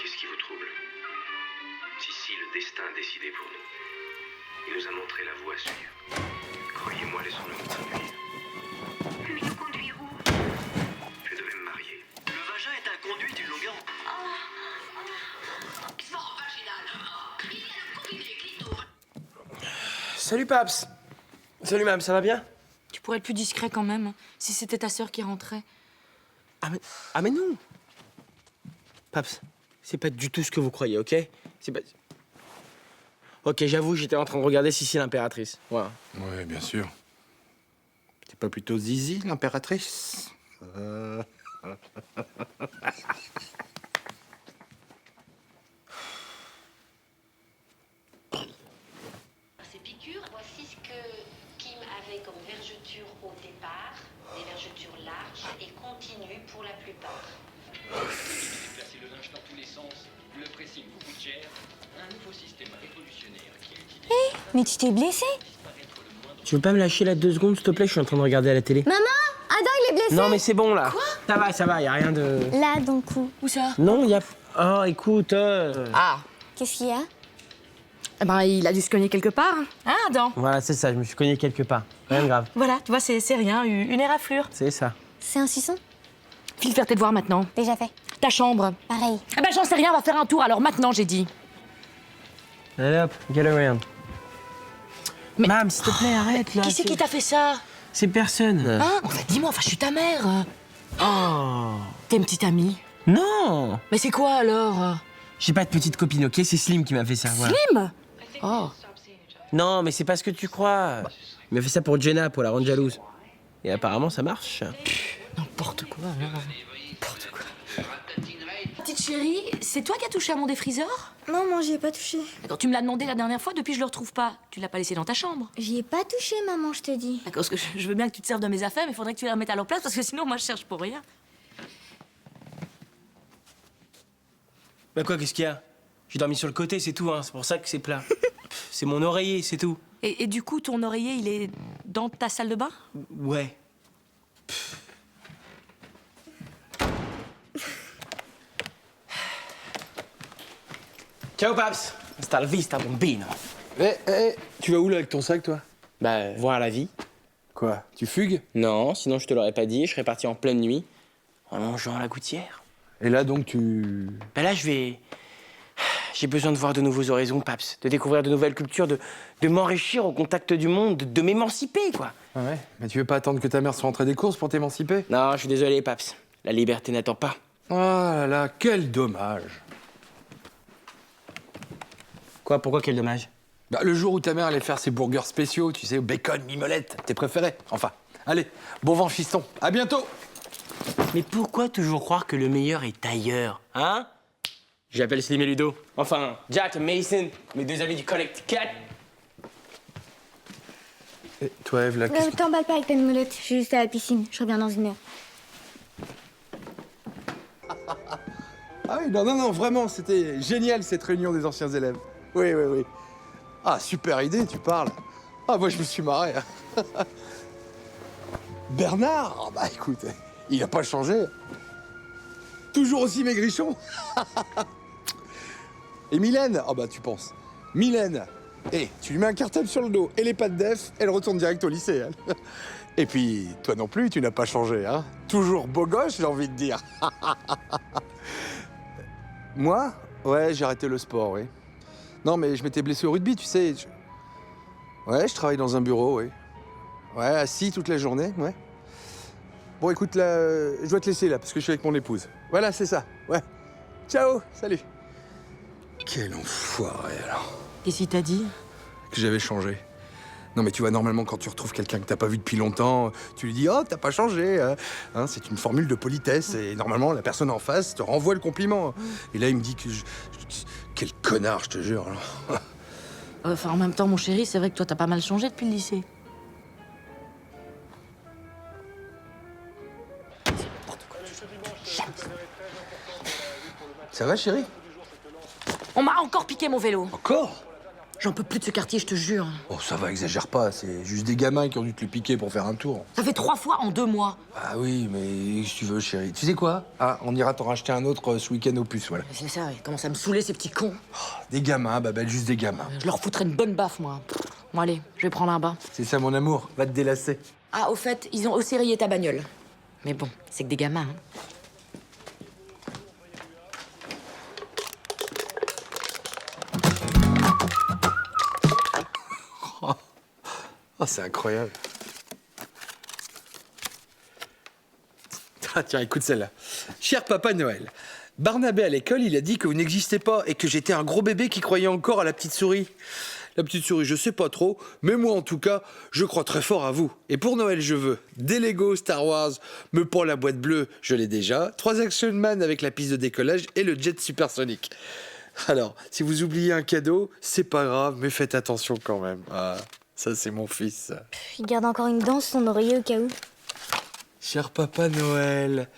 Qu'est-ce qui vous trouble? Si, le destin a décidé pour nous. Il nous a montré la voie à suivre. Croyez-moi, laissons-le nous conduire. Mais nous conduire où? Je devais me marier. Le vagin est un conduit d'une longueur. Salut Paps. Salut Mam, ça va bien? Tu pourrais être plus discret quand même, si c'était ta sœur qui rentrait. Ah mais non. Paps, c'est pas du tout ce que vous croyez, ok? C'est pas... Ok, j'avoue, j'étais en train de regarder Sissi l'impératrice. Voilà. Ouais, bien sûr. C'est pas plutôt Zizi, l'impératrice? Ces piqûres, voici ce que Kim avait comme vergeture au départ, des vergetures larges et continues pour la plupart. Déplacer le linge dans tous les sens, le pressing vous coûte cher, un nouveau système révolutionnaire qui est utilisé. Hé, mais tu t'es blessé? Tu veux pas me lâcher là 2 secondes, s'il te plaît? Je suis en train de regarder à la télé. Maman, Adam, il est blessé. Non, mais c'est bon là. Quoi? Ça va, y a rien de. Là, dans le cou. Où ça? Non, y a. Oh, écoute. Ah. Qu'est-ce qu'il y a? Eh ben, il a dû se cogner quelque part. Hein, Adam? Voilà, c'est ça, je me suis cogné quelque part. Rien de grave. Voilà, tu vois, c'est rien, une éraflure. C'est ça. C'est un suçon? File faire tes devoirs maintenant. Déjà fait. Ta chambre. Pareil. Ah ben, j'en sais rien, on va faire un tour, alors maintenant, j'ai dit. Allez hop, get around. Mais... Mam, s'il te plaît, arrête là. Qui c'est qui t'a fait ça? C'est personne. Hein? Enfin, dis-moi, enfin, je suis ta mère. Oh. T'es une petite amie? Non. Mais c'est quoi alors? J'ai pas de petite copine, ok? C'est Slim qui m'a fait ça. Voilà. Slim? Oh. Non, mais c'est pas ce que tu crois. Il m'a fait ça pour Jenna, pour la rendre jalouse. Et apparemment, ça marche. N'importe quoi, là. N'importe quoi. Petite chérie, c'est toi qui as touché à mon défriseur? Non, moi, j'y ai pas touché. D'accord, tu me l'as demandé la dernière fois, depuis je le retrouve pas. Tu l'as pas laissé dans ta chambre? J'y ai pas touché, maman, je te dis. D'accord, parce que je veux bien que tu te serves de mes affaires, mais il faudrait que tu les remettes à leur place, parce que sinon, moi, je cherche pour rien. Bah quoi, qu'est-ce qu'il y a? J'ai dormi sur le côté, c'est tout, hein. C'est pour ça que c'est plat. C'est mon oreiller, c'est tout. Et du coup, ton oreiller, il est dans ta salle de bain? Ouais. Ciao, Paps. Hasta la vista, bombino. Tu vas où là avec ton sac, toi? Bah, voir la vie. Quoi? Tu fugues? Non, sinon je te l'aurais pas dit, je serais parti en pleine nuit, en longeant la gouttière. Et là, donc, tu... Bah là, j'ai besoin de voir de nouveaux horizons, Paps, de découvrir de nouvelles cultures, de m'enrichir au contact du monde, de m'émanciper, quoi. Ah ouais? Mais tu veux pas attendre que ta mère soit rentrée des courses pour t'émanciper? Non, je suis désolé, Paps. La liberté n'attend pas. Oh là là, quel dommage. Quoi? Pourquoi quel dommage? Bah, le jour où ta mère allait faire ses burgers spéciaux, tu sais, bacon, mimolette, tes préférés. Enfin, allez, bon vent, fiston. À bientôt. Mais pourquoi toujours croire que le meilleur est ailleurs, hein? J'appelle Slim et Ludo. Enfin, Jack et Mason, mes 2 amis du Connect 4. Et toi, Eve, là, Ne t'emballe pas avec ta mimolette, je suis juste à la piscine. Je reviens dans 1 heure. Ah oui, non, vraiment, c'était génial cette réunion des anciens élèves. Oui. Ah, super idée, tu parles. Ah, moi, je me suis marré. Bernard, oh, bah écoute, il a pas changé. Toujours aussi maigrichon. Et Mylène, oh bah tu penses. Mylène, tu lui mets un cartable sur le dos et les pattes d'Ef, elle retourne direct au lycée. Elle. Et puis, toi non plus, tu n'as pas changé, hein. Toujours beau gosse, j'ai envie de dire. Moi? Ouais, j'ai arrêté le sport, oui. Non, mais je m'étais blessé au rugby, tu sais. Ouais, je travaille dans un bureau, oui. Ouais, assis toute la journée, ouais. Bon, écoute, là, je dois te laisser, là, parce que je suis avec mon épouse. Voilà, c'est ça, ouais. Ciao, salut. Quel enfoiré, alors. Qu'est-ce qu'il t'a dit? Que j'avais changé. Non, mais tu vois, normalement, quand tu retrouves quelqu'un que t'as pas vu depuis longtemps, tu lui dis « Oh, t'as pas changé hein, c'est une formule de politesse, et normalement, la personne en face te renvoie le compliment. Et là, il me dit que quel connard, je te jure. Alors. Enfin, en même temps, mon chéri, c'est vrai que toi, t'as pas mal changé depuis le lycée. Ça va, chérie? On m'a encore piqué mon vélo. Encore? J'en peux plus de ce quartier, je te jure. Oh, ça va, exagère pas. C'est juste des gamins qui ont dû te le piquer pour faire un tour. Ça fait 3 fois en 2 mois. Ah oui, mais si tu veux, chérie. Tu sais quoi? Ah, on ira t'en racheter un autre ce week-end au puce, voilà. C'est ça, ils commencent à me saouler, ces petits cons. Des gamins, Babel, juste des gamins. Je leur foutrais une bonne baffe, moi. Bon, allez, je vais prendre un bain. C'est ça, mon amour. Va te délasser. Ah, au fait, ils ont aussi rayé ta bagnole. Mais bon, c'est que des gamins, hein. Oh, c'est incroyable. Ah, tiens, écoute celle-là. Cher Papa Noël, Barnabé à l'école, il a dit que vous n'existez pas et que j'étais un gros bébé qui croyait encore à la petite souris. La petite souris, je sais pas trop, mais moi en tout cas, je crois très fort à vous. Et pour Noël, je veux des Lego Star Wars, me prends la boîte bleue, je l'ai déjà, 3 Action Man avec la piste de décollage et le jet supersonique. Alors, si vous oubliez un cadeau, c'est pas grave, mais faites attention quand même. Ah, ça c'est mon fils. Il garde encore une dent sur son oreiller au cas où. Cher Papa Noël,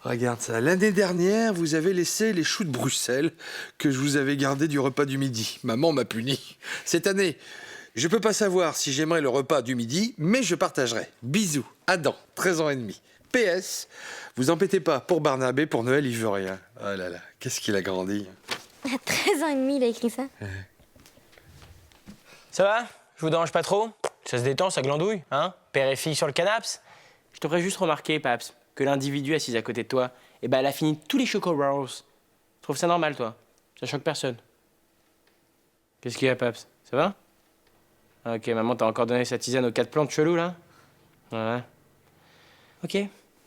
regarde ça. L'année dernière, vous avez laissé les choux de Bruxelles que je vous avais gardés du repas du midi. Maman m'a puni. Cette année, je peux pas savoir si j'aimerais le repas du midi, mais je partagerai. Bisous, Adam, 13 ans et demi. PS, vous embêtez pas, pour Barnabé, pour Noël, il veut rien. Oh là là, qu'est-ce qu'il a grandi. À 13 ans et demi, il a écrit ça. Ça va? Je vous dérange pas trop? Ça se détend, ça glandouille, hein? Père et fille sur le canaps? Je te ferais juste remarquer, Paps, que l'individu assise à côté de toi, eh ben, elle a fini tous les Choco Rolls. Tu trouves ça normal, toi? Ça choque personne. Qu'est-ce qu'il y a, Paps? Ça va? Ah, ok, maman t'a encore donné sa tisane aux 4 plantes cheloues, là? Ouais. Ok,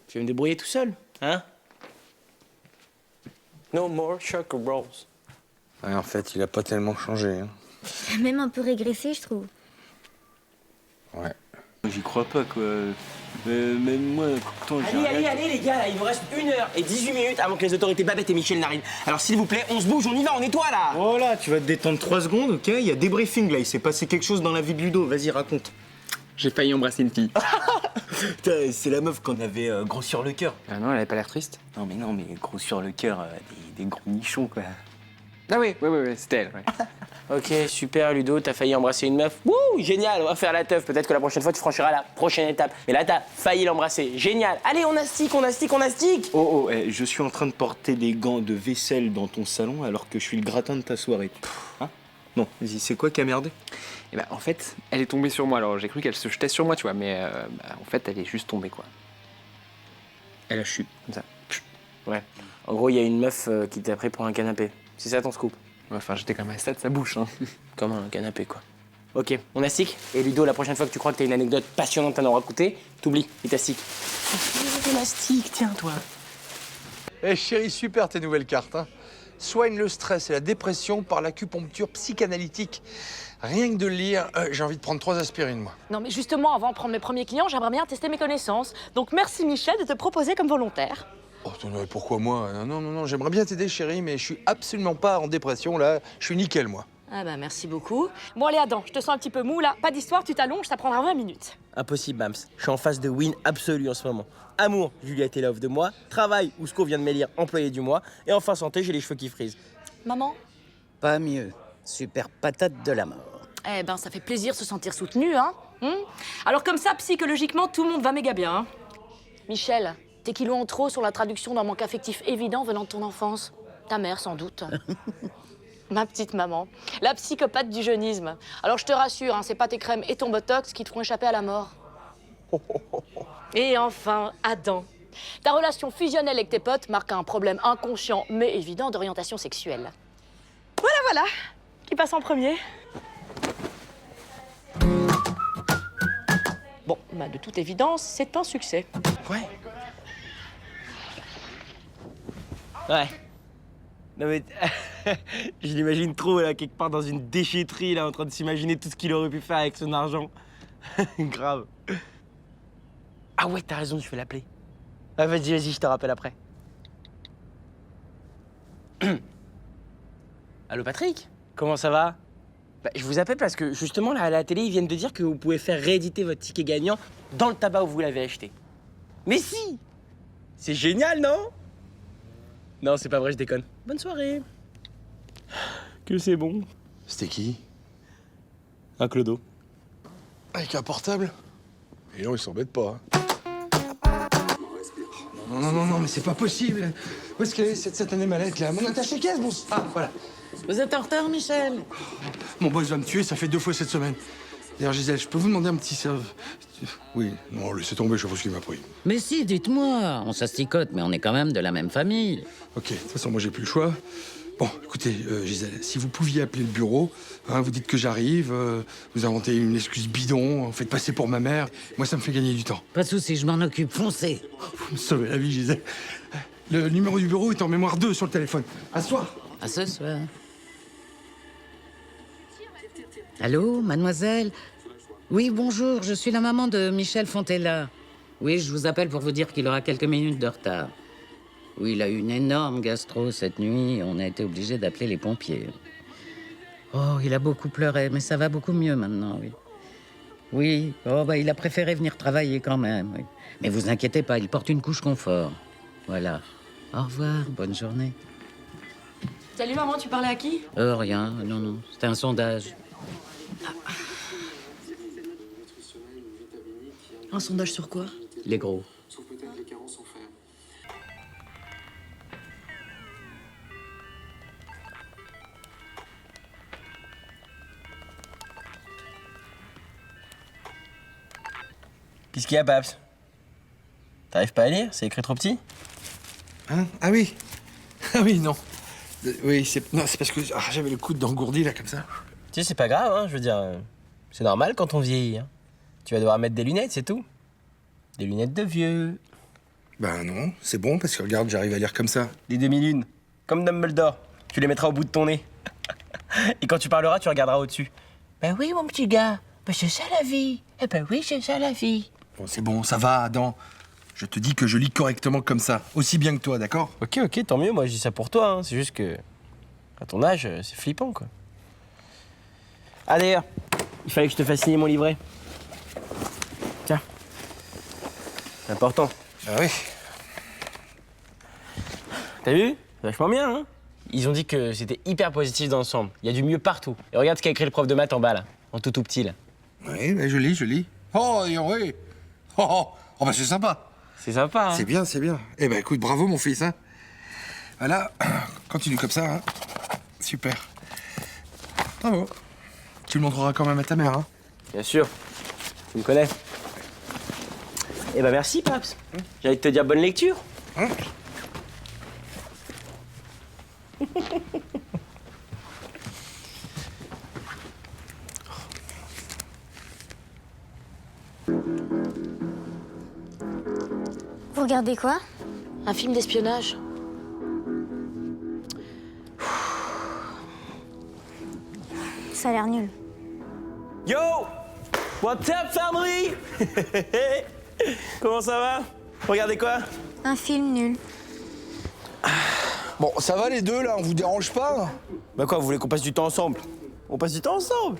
je vais me débrouiller tout seul, hein? No more Choco Rolls. Ouais, en fait, il a pas tellement changé. Hein. Il a même un peu régressé, je trouve. Ouais. J'y crois pas, quoi. Même moi, pourtant, Allez, les gars, là, il nous reste 1h18 avant que les autorités Babette et Michel n'arrivent. Alors, s'il vous plaît, on se bouge, on y va, on nettoie, là! Voilà, tu vas te détendre 3 secondes, ok? Il y a débriefing, là. Il s'est passé quelque chose dans la vie de Ludo. Vas-y, raconte. J'ai failli embrasser une fille. Putain, c'est la meuf qu'on avait gros sur le cœur. Ah non, elle avait pas l'air triste. Non, mais gros sur le cœur, des gros nichons, quoi. Ah oui, c'était elle, ouais. Ok, super, Ludo, t'as failli embrasser une meuf. Wouh, génial, on va faire la teuf. Peut-être que la prochaine fois, tu franchiras la prochaine étape. Mais là, t'as failli l'embrasser. Génial. Allez, on astique. Oh, je suis en train de porter des gants de vaisselle dans ton salon alors que je suis le gratin de ta soirée. Hein? Non, vas-y, c'est quoi qui a merdé? Et en fait, elle est tombée sur moi. Alors j'ai cru qu'elle se jetait sur moi, tu vois, mais en fait, elle est juste tombée, quoi. Elle a chuté. Comme ça. Ouais. En gros, il y a une meuf qui t'a pris pour un canapé. C'est ça ton scoop? Ouais, enfin, j'étais quand même à ça de sa bouche, hein. Comme un canapé, quoi. Ok, on astique. Et Ludo, la prochaine fois que tu crois que t'as une anecdote passionnante à nous raconter, t'oublies, il t'astique. On astique, tiens, toi. Eh chérie, super tes nouvelles cartes. Hein. Soigne le stress et la dépression par l'acupuncture psychanalytique. Rien que de le lire, j'ai envie de prendre 3 aspirines, moi. Non, mais justement, avant de prendre mes premiers clients, j'aimerais bien tester mes connaissances. Donc merci Michel de te proposer comme volontaire. Oh, pourquoi moi? Non, j'aimerais bien t'aider, chérie, mais je suis absolument pas en dépression, là. Je suis nickel, moi. Ah bah merci beaucoup. Bon allez Adam, je te sens un petit peu mou là. Pas d'histoire, tu t'allonges, ça prendra 20 minutes. Impossible, Bams. Je suis en phase de win absolue en ce moment. Amour, Juliette est love de moi. Travail, Ousco vient de m'élire employé du mois. Et enfin santé, j'ai les cheveux qui frisent. Maman? Pas mieux. Super patate de la mort. Eh ben ça fait plaisir de se sentir soutenu, hein. Alors comme ça, psychologiquement, tout le monde va méga bien. Hein. Michel, tes kilos en trop sur la traduction d'un manque affectif évident venant de ton enfance. Ta mère, sans doute. Ma petite maman, la psychopathe du jeunisme. Alors je te rassure, hein, c'est pas tes crèmes et ton botox qui te feront échapper à la mort. Et enfin, Adam. Ta relation fusionnelle avec tes potes marque un problème inconscient mais évident d'orientation sexuelle. Voilà. Qui passe en premier? Bon, bah de toute évidence, c'est un succès. Ouais. Non mais, je l'imagine trop là, quelque part dans une déchetterie là, en train de s'imaginer tout ce qu'il aurait pu faire avec son argent. Grave. Ah ouais, t'as raison, je vais l'appeler. Ah vas-y, je te rappelle après. Allô Patrick? Comment ça va? Bah, je vous appelle parce que justement là à la télé ils viennent de dire que vous pouvez faire rééditer votre ticket gagnant dans le tabac où vous l'avez acheté. Mais si! C'est génial, non? Non, c'est pas vrai, je déconne. Bonne soirée. Que c'est bon. C'était qui? Un clodo. Avec un portable? Et non, il s'embête pas. Hein. Non, mais c'est pas possible. Où est-ce qu'elle est, cette satanée mallette, là? Mon attaché caisse, bon... Ah, voilà. Vous êtes en retard, Michel? Mon boss va me tuer, ça fait 2 fois cette semaine. D'ailleurs, Gisèle, je peux vous demander un petit serve? Oui, non, laissez tomber, je sais pas ce qu'il m'a pris. Mais si, dites-moi, on s'asticote, mais on est quand même de la même famille. Ok, de toute façon, moi, j'ai plus le choix. Bon, écoutez, Gisèle, si vous pouviez appeler le bureau, hein, vous dites que j'arrive, vous inventez une excuse bidon, vous faites passer pour ma mère. Moi, ça me fait gagner du temps. Pas de soucis, je m'en occupe, foncez. Vous me sauvez la vie, Gisèle. Le numéro du bureau est en mémoire 2 sur le téléphone. À ce soir. À ce soir. Allô, mademoiselle? Oui, bonjour, je suis la maman de Michel Fontella. Oui, je vous appelle pour vous dire qu'il aura quelques minutes de retard. Oui, il a eu une énorme gastro cette nuit. On a été obligé d'appeler les pompiers. Oh, il a beaucoup pleuré, mais ça va beaucoup mieux maintenant, oui. Oui, oh, bah, il a préféré venir travailler quand même, oui. Mais vous inquiétez pas, il porte une couche confort. Voilà. Au revoir, bonne journée. Salut maman, tu parlais à qui? Rien, non, c'était un sondage. Un sondage sur quoi? Les gros. Qu'est-ce qu'il y a, Paps? T'arrives pas à lire? C'est écrit trop petit? Hein? Ah oui. Ah oui, non. Oui, c'est parce que j'avais le coude engourdi, là, comme ça. Tu sais, c'est pas grave, hein, je veux dire... c'est normal quand on vieillit, hein. Tu vas devoir mettre des lunettes, c'est tout. Des lunettes de vieux. Ben non, c'est bon, parce que regarde, j'arrive à lire comme ça. Des demi-lunes. Comme Dumbledore. Tu les mettras au bout de ton nez. Et quand tu parleras, tu regarderas au-dessus. Ben oui, mon petit gars. Ben c'est ça la vie. Eh ben oui, c'est ça la vie. Bon, c'est bon, ça va, Adam. Je te dis que je lis correctement comme ça. Aussi bien que toi, d'accord? Ok, tant mieux, moi je dis ça pour toi, hein. C'est juste que... à ton âge, c'est flippant, quoi. Ah d'ailleurs, il fallait que je te fasse signer mon livret. Tiens. C'est important. Ah oui. T'as vu? C'est vachement bien, hein? Ils ont dit que c'était hyper positif dans l'ensemble. Il y a du mieux partout. Et regarde ce qu'a écrit le prof de maths en bas, là. En tout petit, là. Oui, ben je lis. Oh, oui. Oh, bah c'est sympa. C'est sympa, hein? C'est bien. Eh ben écoute, bravo mon fils, hein. Voilà, continue comme ça, hein. Super. Bravo. Tu le montreras quand même à ta mère, hein. Bien sûr. Tu me connais. Eh ben merci, Paps. J'ai envie de te dire bonne lecture. Hein? Vous regardez quoi? Un film d'espionnage. Ça a l'air nul. Yo! What's up, family? Comment ça va? Regardez quoi? Un film nul. Bon, ça va les deux, là? On vous dérange pas? Bah quoi, vous voulez qu'on passe du temps ensemble? On passe du temps ensemble.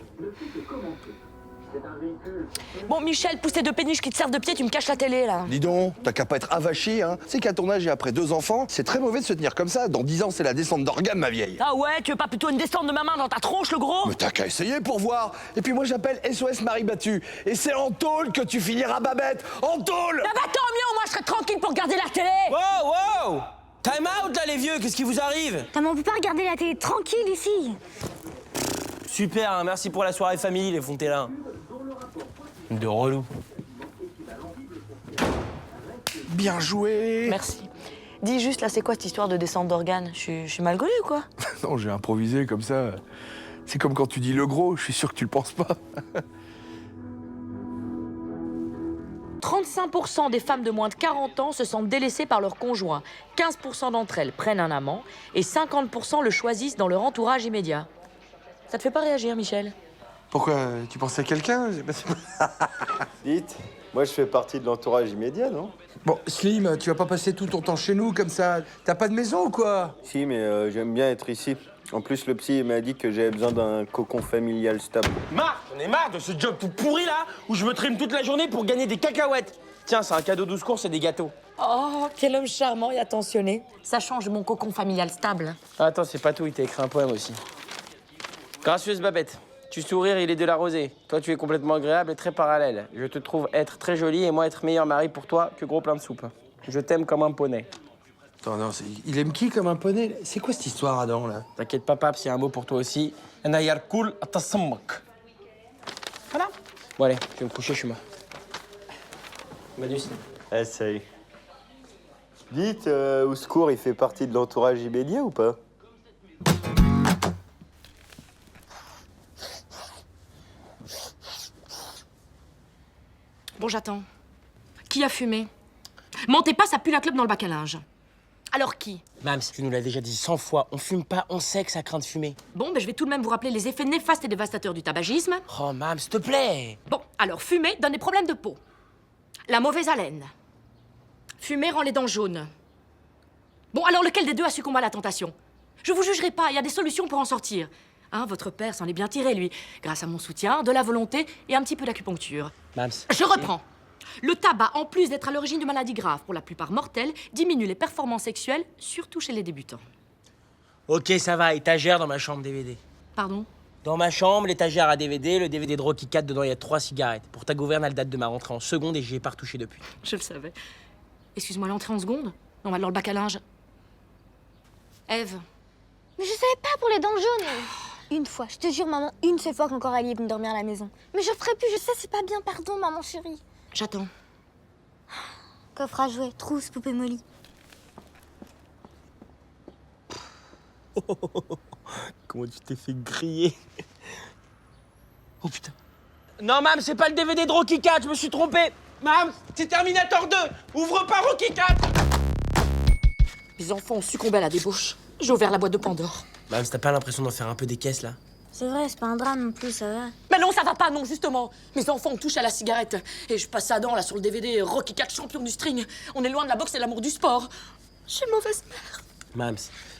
Bon, Michel, pousse tes deux péniches qui te servent de pied, tu me caches la télé, là. Dis donc, t'as qu'à pas être avachi, hein. C'est qu'à ton âge et après 2 enfants, c'est très mauvais de se tenir comme ça. Dans 10 ans, c'est la descente d'organes, ma vieille. Ah ouais, tu veux pas plutôt une descente de ma main dans ta tronche, le gros? Mais t'as qu'à essayer pour voir. Et puis moi, j'appelle SOS Marie battue. Et c'est en tôle que tu finiras, Babette. En tôle! Ah bah tant mieux, moi je serais tranquille pour regarder la télé. Wow! Time out, là, les vieux, qu'est-ce qui vous arrive? On peut pas regarder la télé tranquille ici. Super, hein, merci pour la soirée famille, les Fontella. De relou. Bien joué. Merci. Dis juste, là, c'est quoi cette histoire de descente d'organes? Je suis mal gaulée ou quoi? Non, j'ai improvisé comme ça. C'est comme quand tu dis le gros, je suis sûr que tu le penses pas. 35% des femmes de moins de 40 ans se sentent délaissées par leur conjoint. 15% d'entre elles prennent un amant et 50% le choisissent dans leur entourage immédiat. Ça te fait pas réagir, Michel? Pourquoi? Tu pensais à quelqu'un? Dites, moi je fais partie de l'entourage immédiat, non? Bon, Slim, tu vas pas passer tout ton temps chez nous comme ça. T'as pas de maison ou quoi? Si, mais j'aime bien être ici. En plus, le psy m'a dit que j'avais besoin d'un cocon familial stable. J'en ai marre de ce job tout pourri, là, où je me trime toute la journée pour gagner des cacahuètes. Tiens, c'est un cadeau 12 courses et des gâteaux. Oh, quel homme charmant et attentionné. Ça change mon cocon familial stable. Ah, attends, c'est pas tout, il t'a écrit un poème aussi. Gracieuse Babette, tu sourires, il est de la rosée. Toi, tu es complètement agréable et très parallèle. Je te trouve être très jolie et moi être meilleur mari pour toi que gros plein de soupe. Je t'aime comme un poney. Attends, non, il aime qui comme un poney? C'est quoi cette histoire, Adam, là? T'inquiète pas, Pape, c'est un mot pour toi aussi. Anayar cool atasammak. Voilà. Bon, allez, je vais me coucher, je suis mort. Salut. Essaye. Dites, au secours, il fait partie de l'entourage immédiat ou pas? Bon, j'attends. Qui a fumé? Mentez pas, ça pue la clope dans le bac à linge. Alors qui? Mams, tu nous l'as déjà dit 100 fois, on fume pas, on sait que ça craint de fumer. Bon, ben je vais tout de même vous rappeler les effets néfastes et dévastateurs du tabagisme. Oh, Mams, s'il te plaît. Bon, alors fumer donne des problèmes de peau. La mauvaise haleine. Fumer rend les dents jaunes. Bon, alors lequel des deux a succombé à la tentation? Je vous jugerai pas, il y a des solutions pour en sortir. Hein, votre père s'en est bien tiré, lui, grâce à mon soutien, de la volonté et un petit peu d'acupuncture. Mams. Je reprends. Le tabac, en plus d'être à l'origine de maladies graves, pour la plupart mortelles, diminue les performances sexuelles, surtout chez les débutants. Ok, ça va, étagère dans ma chambre DVD. Pardon? Dans ma chambre, l'étagère à DVD, le DVD de Rocky 4, dedans il y a 3 cigarettes. Pour ta gouverne, elle date de ma rentrée en seconde et j'y ai pas retouché depuis. Je le savais. Excuse-moi, l'entrée en seconde? Non, alors le bac à linge. Ève. Mais je savais pas pour les dents jaunes. Une fois, je te jure, maman, une seule fois qu'encore Ali est venue dormir à la maison. Mais je ferai plus, je sais, c'est pas bien, pardon, maman chérie. J'attends. Coffre à jouets, trousse, poupée Molly. Comment tu t'es fait griller? Oh putain. Non, Mams, c'est pas le DVD de Rocky 4, je me suis trompé. Mams, c'est Terminator 2. Ouvre pas Rocky 4. Les enfants ont succombé à la débauche. J'ai ouvert la boîte de Pandore. Mams, t'as pas l'impression d'en faire un peu des caisses, là? C'est vrai, c'est pas un drame non plus, ça va. Mais non, ça va pas, non, justement. Mes enfants ont touché à la cigarette. Et je passe Adam, là, sur le DVD Rocky 4, champion du string. On est loin de la boxe et de l'amour du sport. Je suis mauvaise mère. Mams,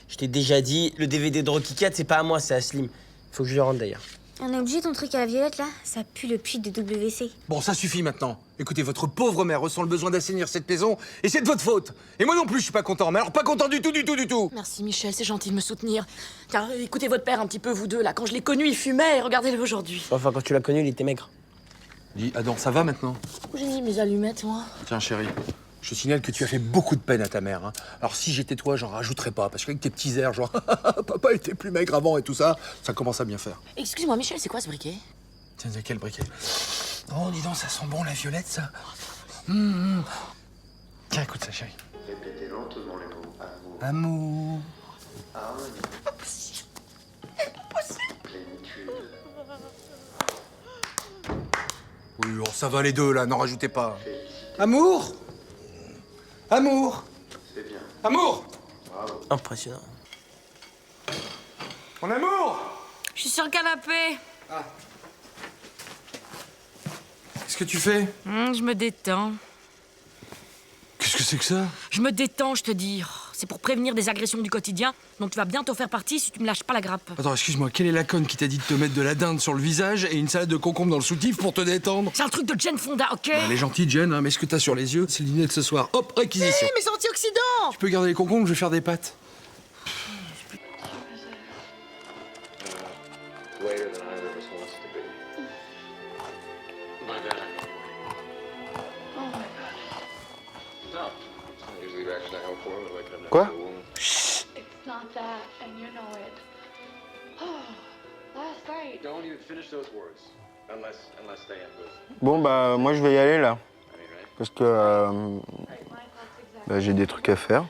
je t'ai déjà dit, le DVD de Rocky 4, c'est pas à moi, c'est à Slim. Faut que je le rende d'ailleurs. On a obligé ton truc à la violette, là? Ça pue le puits de WC. Bon, ça suffit maintenant. Écoutez, votre pauvre mère ressent le besoin d'assainir cette maison, et c'est de votre faute. Et moi non plus, je suis pas content. Mais alors, pas content du tout, du tout, du tout. Merci, Michel, c'est gentil de me soutenir. Car écoutez votre père un petit peu, vous deux, là. Quand je l'ai connu, il fumait, et regardez-le aujourd'hui. Enfin, quand tu l'as connu, il était maigre. Dis, Adam, ça va maintenant? Où j'ai mis mes allumettes, moi? Tiens, chérie, je te signale que tu as fait beaucoup de peine à ta mère. Hein. Alors, si j'étais toi, j'en rajouterais pas. Parce qu'avec tes petits airs, genre, papa était plus maigre avant et tout ça, ça commence à bien faire. Excuse-moi, Michel, c'est quoi ce briquet? Tiens, quel briquet? Oh, dis donc, ça sent bon la violette, ça. Tiens, écoute ça, chérie. Répétez lentement les mots Amour. harmonie, plénitude. Oui, oh, ça va les deux, là, n'en rajoutez pas. Amour. Amour. C'est bien. Amour. Bravo. Impressionnant. Mon amour. Je suis sur le canapé. Qu'est-ce que tu fais? Je me détends. Qu'est-ce que c'est que ça? Je me détends, je te dis. C'est pour prévenir des agressions du quotidien, dont tu vas bientôt faire partie si tu me lâches pas la grappe. Attends, excuse-moi, quelle est la conne qui t'a dit de te mettre de la dinde sur le visage et une salade de concombre dans le soutif pour te détendre? C'est un truc de Jane Fonda, ok? Elle est gentille, Jen, hein, mais ce que t'as sur les yeux, c'est le dîner de ce soir. Hop, réquisition. Mais c'est antioxydant! Tu peux garder les concombres, je vais faire des pâtes. Later than either of us wants to be. My bad. Oh my No. Usually reaction I hope for when waking up next Quoi? to a woman. It's not that, and you know it. Oh, last night. Don't even finish those words. Unless they end with. Bon, bah, moi, je vais y aller, là. Parce que j'ai des trucs à faire.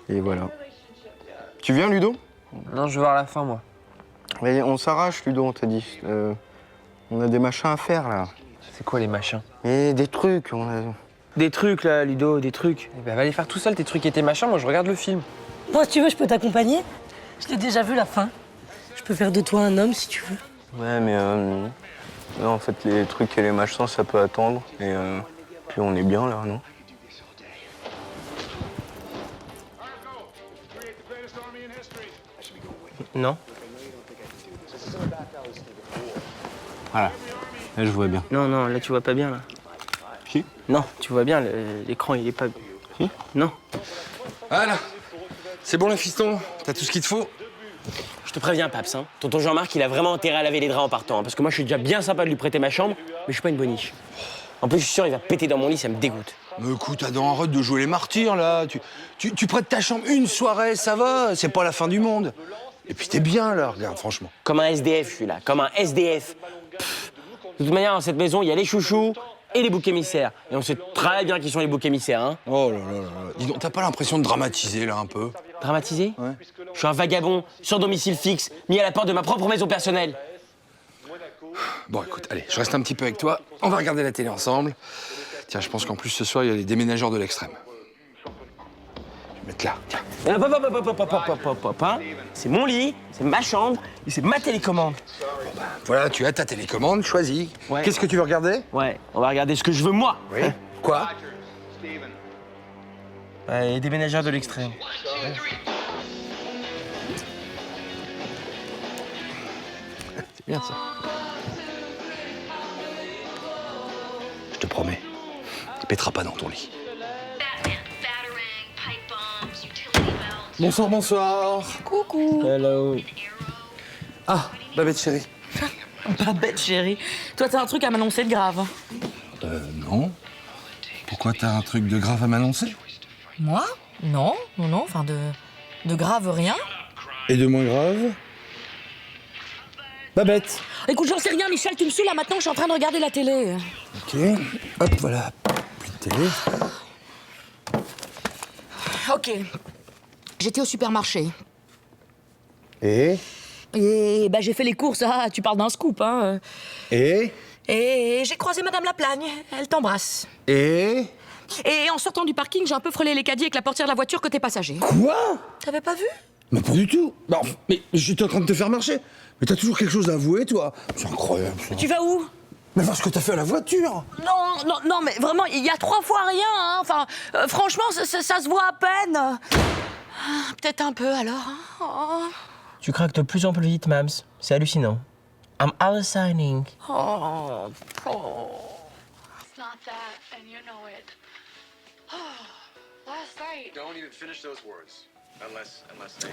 Et voilà. Tu viens, Ludo? Non, je vais voir la fin, moi. Mais on s'arrache, Ludo, on t'a dit. On a des machins à faire, là. C'est quoi les machins? Et des trucs, on a... Des trucs, là, Ludo, des trucs. Eh ben, va les faire tout seul, tes trucs et tes machins, moi je regarde le film. Moi, si tu veux, je peux t'accompagner. Je t'ai déjà vu la fin. Je peux faire de toi un homme si tu veux. Ouais, mais non, en fait, les trucs et les machins, ça peut attendre. Et puis on est bien, là, non? Non? Voilà. Là, je vois bien. Non, non, là tu vois pas bien, là. Si? Non, tu vois bien, l'écran il est pas... Si? Non. Voilà. C'est bon, le fiston? T'as tout ce qu'il te faut? Je te préviens, Paps, hein. Tonton Jean-Marc, il a vraiment intérêt à laver les draps en partant, hein, parce que moi je suis déjà bien sympa de lui prêter ma chambre, mais je suis pas une boniche. En plus, je suis sûr, il va péter dans mon lit, ça me dégoûte. Mais écoute, Adam, arrête de jouer les martyrs, là. Tu prêtes ta chambre une soirée, ça va, c'est pas la fin du monde. Et puis t'es bien, là, regarde, franchement. Comme un SDF, je suis là, comme un SDF. Pff. De toute manière, dans cette maison, il y a les chouchous et les boucs émissaires. Et on sait très bien qui sont les boucs émissaires, hein. Oh là là là là. Dis donc, t'as pas l'impression de dramatiser, là, un peu? Dramatiser? Ouais. Je suis un vagabond, sans domicile fixe, mis à la porte de ma propre maison personnelle. Bon, écoute, allez, je reste un petit peu avec toi. On va regarder la télé ensemble. Tiens, je pense qu'en plus, ce soir, il y a les déménageurs de l'extrême. mettre là, tiens. Hein. C'est mon lit, c'est ma chambre, et c'est ma télécommande. Voilà, tu as ta télécommande, choisis. Ouais. Qu'est-ce que tu veux regarder? Ouais, on va regarder ce que je veux moi. Oui. Quoi? Ouais, des ménagères de l'extrême. C'est bien ça. Je te promets, il pètera pas dans ton lit. Bonsoir, bonsoir. Coucou. Hello. Ah, Babette chérie. Babette chérie. Toi, t'as un truc à m'annoncer de grave. Non. Pourquoi t'as un truc de grave à m'annoncer? Moi? Non, enfin de grave rien. Et de moins grave? Babette. Écoute, j'en sais rien, Michel, tu me saoules là maintenant, je suis en train de regarder la télé. Ok. Hop, voilà. Plus de télé. Ok. J'étais au supermarché. Et Et j'ai fait les courses, ah, tu parles d'un scoop, hein. Et Et j'ai croisé Madame Laplagne, elle t'embrasse. Et Et en sortant du parking, j'ai un peu frôlé les caddies avec la portière de la voiture côté passager. Quoi? T'avais pas vu? Mais pas du tout. Non, mais j'étais en train de te faire marcher. Mais t'as toujours quelque chose à avouer, toi. C'est incroyable, ça. Tu vas où? Mais voir ce que t'as fait à la voiture. Non, mais vraiment, il y a 3 fois rien, hein. Enfin, franchement, ça se voit à peine. Ah, peut-être un peu, alors. Hein. Oh. Tu craques de plus en plus vite, Mams. C'est hallucinant. I'm hallucinating. Oh. It's not that, and you know it. Last night. Don't even finish those words. Unless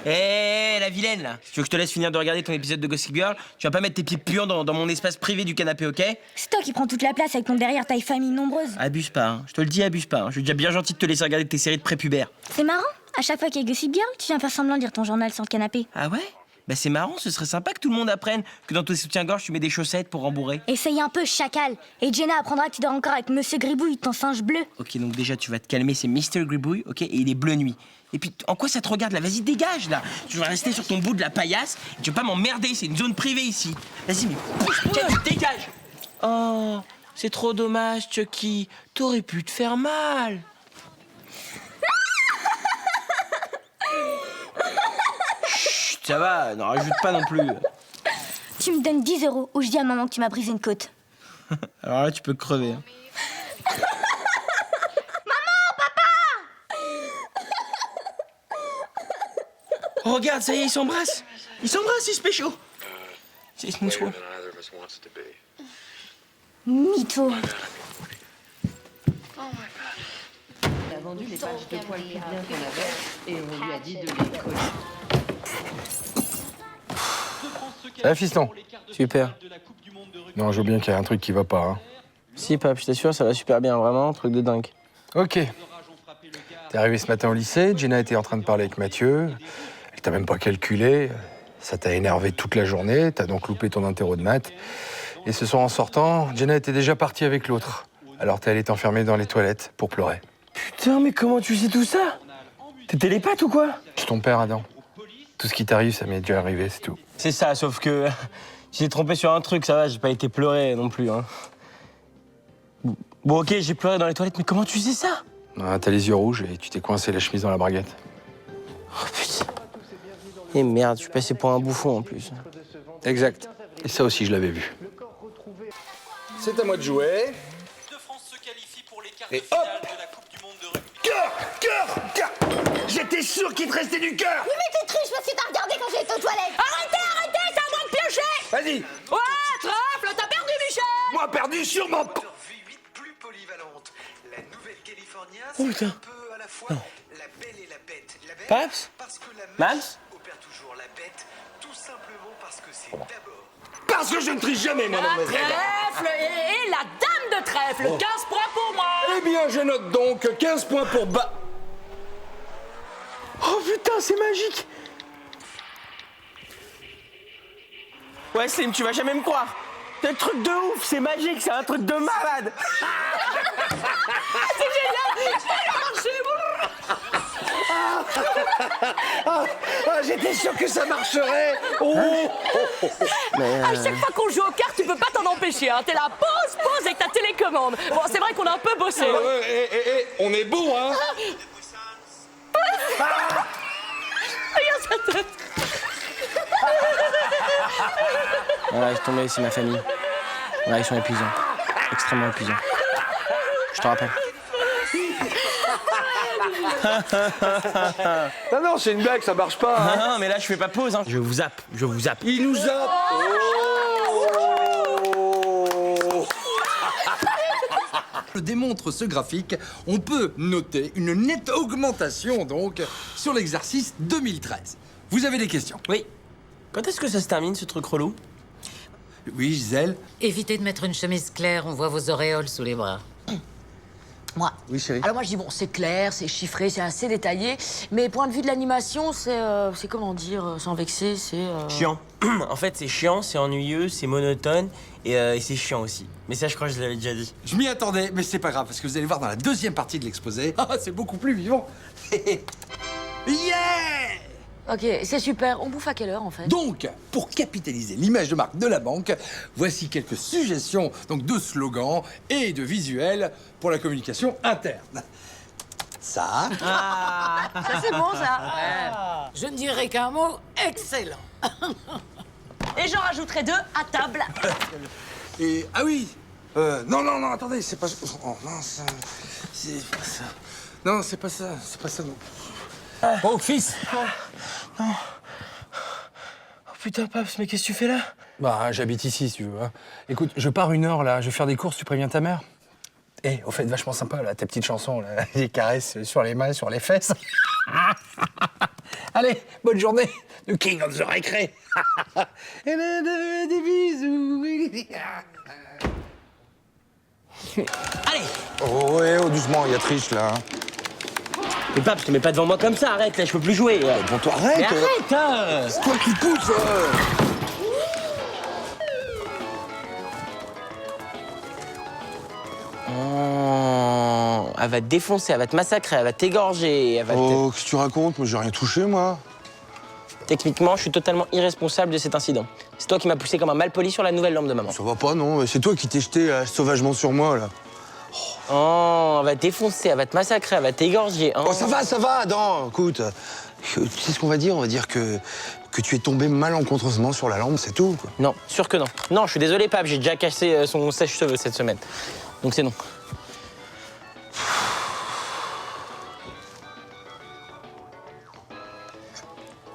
Hé, la vilaine, là. Si tu veux que je te laisse finir de regarder ton épisode de Gossip Girl, tu vas pas mettre tes pieds puants dans mon espace privé du canapé, ok? C'est toi qui prends toute la place avec ton derrière taille famille nombreuse. Abuse pas, hein. Je te le dis, abuse pas. Hein. Je suis déjà bien gentil de te laisser regarder tes séries de prépubères. C'est marrant, à chaque fois qu'il y a Gossip Girl, tu viens faire semblant de lire ton journal sur le canapé. Ah ouais? Bah c'est marrant, ce serait sympa que tout le monde apprenne que dans tes soutiens-gorge, tu mets des chaussettes pour rembourrer. Essaye un peu, chacal. Et Jenna apprendra que tu dors encore avec Monsieur Gribouille, ton singe bleu. Ok, donc déjà, tu vas te calmer, c'est Mr. Gribouille, ok? Et il est bleu nuit. Et puis, en quoi ça te regarde, là? Vas-y, dégage, là. Tu vas rester sur ton bout de la paillasse. Et tu vas pas m'emmerder, c'est une zone privée, ici. Vas-y, mais bouge-toi, dégage. Oh, c'est trop dommage, Chucky. T'aurais pu te faire mal. Chut, ça va, n'en rajoute pas non plus. Tu me donnes 10 € ou je dis à maman que tu m'as brisé une côte. Alors là, tu peux crever. Hein. Oh, regarde, ça y est, ils s'embrassent. Ils s'embrassent, ils se pécho. C'est une chose. Mytho. Il a vendu les pages de poils pubiens qu'on avait et on lui a dit de les coller. Ah, fiston. Super. Non, je veux bien qu'il y a un truc qui va pas, hein. Si, Pape, je t'assure, ça va super bien, vraiment, truc de dingue. Ok. T'es arrivé ce matin au lycée, Jenna était en train de parler avec Mathieu. Elle t'a même pas calculé. Ça t'a énervé toute la journée, t'as donc loupé ton interro de maths. Et ce soir, en sortant, Jenna était déjà partie avec l'autre. Alors t'es allé t'enfermer dans les toilettes pour pleurer. Putain, mais comment tu sais tout ça? T'es télépathe ou quoi? Je suis ton père, Adam. Tout ce qui t'arrive, ça m'est déjà arrivé, c'est tout. C'est ça, sauf que j'ai trompé sur un truc, ça va, j'ai pas été pleurer non plus, hein. Bon, ok, j'ai pleuré dans les toilettes, mais comment tu sais ça? Ah, t'as les yeux rouges et tu t'es coincé la chemise dans la braguette. Oh putain. Et merde, je suis passé pour un bouffon en plus. Exact. Et ça aussi, je l'avais vu. C'est à moi de jouer. Et hop! Cœur! J'étais sûr qu'il te restait du cœur! Oui, mais t'es triche parce que t'as regardé quand j'étais aux toilettes. Arrêtez, c'est à moi de piocher. Vas-y! Ouais, trèfle, t'as perdu, Michel. Moi, perdu sûrement pas! plus polyvalente. La Nouvelle-California, Oh putain. un peu à la fois la belle et la bête. La belle, Paps? parce que la Mams? meuf opère toujours la bête, tout simplement parce que c'est d'abord. Parce que je ne triche jamais, moi, La dans mes rêves. trèfle et la dame de trèfle. 15 points pour moi. Eh bien, je note donc 15 points pour Oh putain, c'est magique! Ouais, Slim, tu vas jamais me croire. C'est un truc de ouf, c'est magique, c'est un truc de malade. C'est génial. Ça a marché. J'étais sûr que ça marcherait. À chaque fois qu'on joue aux cartes, tu peux pas t'en empêcher. Hein. T'es là, pause avec ta télécommande. Bon, c'est vrai qu'on a un peu bossé. On est bon, hein? Voilà, laisse tomber, c'est ma famille. Voilà, ils sont épuisants. Extrêmement épuisants. Je te rappelle. Non, non, c'est une blague, ça marche pas. Hein. Non, mais là, je fais pas pause. Hein. Je vous zappe. Il nous zappe. Le démontre ce graphique, on peut noter une nette augmentation donc sur l'exercice 2013. Vous avez des questions? Oui. Quand est-ce que ça se termine, ce truc relou? Oui, Gisèle? Évitez de mettre une chemise claire, on voit vos auréoles sous les bras. Moi. Oui, chérie. Alors moi, je dis, bon, c'est clair, c'est chiffré, c'est assez détaillé, mais point de vue de l'animation, c'est comment dire, sans vexer, c'est... Chiant. En fait, c'est chiant, c'est ennuyeux, c'est monotone et c'est chiant aussi. Mais ça, je crois que je l'avais déjà dit. Je m'y attendais, mais c'est pas grave, parce que vous allez voir dans la deuxième partie de l'exposé, c'est beaucoup plus vivant. Yeah! Ok, c'est super. On bouffe à quelle heure, en fait? Donc, pour capitaliser l'image de marque de la banque, voici quelques suggestions donc de slogans et de visuels pour la communication interne. Ça. Ça, c'est bon, ça. Je ne dirais qu'un mot excellent. Et j'en rajouterai 2 à table. Et ah oui. Non, attendez, c'est pas. Oh mince. C'est pas ça. Non, c'est pas ça. C'est pas ça non. Oh, fils. Non. Oh putain, Paps, mais qu'est-ce que tu fais là? Bah, j'habite ici, si tu veux. Hein. Écoute, je pars 1 heure, là. Je vais faire des courses, tu préviens ta mère? Eh, au fait, vachement sympa, là, ta petite chanson, là. Les caresses sur les mains, sur les fesses. Allez, bonne journée, The King of the Récré. Et des bisous. Allez. Oh, ouais, oh, doucement, il y a triche, là. Mais Paps, te mets pas devant moi comme ça, arrête, là, je peux plus jouer. Bon, toi, arrête. Mais arrête, hein. C'est toi qui pousse. Oh, elle va te défoncer, elle va te massacrer, elle va t'égorger, elle va Oh, qu'est-ce que tu racontes? Moi, j'ai rien touché, moi. Techniquement, je suis totalement irresponsable de cet incident. C'est toi qui m'as poussé comme un malpoli sur la nouvelle lampe de maman. Ça va pas, non. C'est toi qui t'es jeté sauvagement sur moi, là. Oh, elle va te défoncer, elle va te massacrer, elle va t'égorger. Oh. Oh, ça va, non, écoute. Tu sais ce qu'on va dire? On va dire que tu es tombé malencontreusement sur la lampe, c'est tout, quoi. Non, sûr que non. Non, je suis désolé, Pape, j'ai déjà cassé son sèche-cheveux cette semaine. Donc c'est non.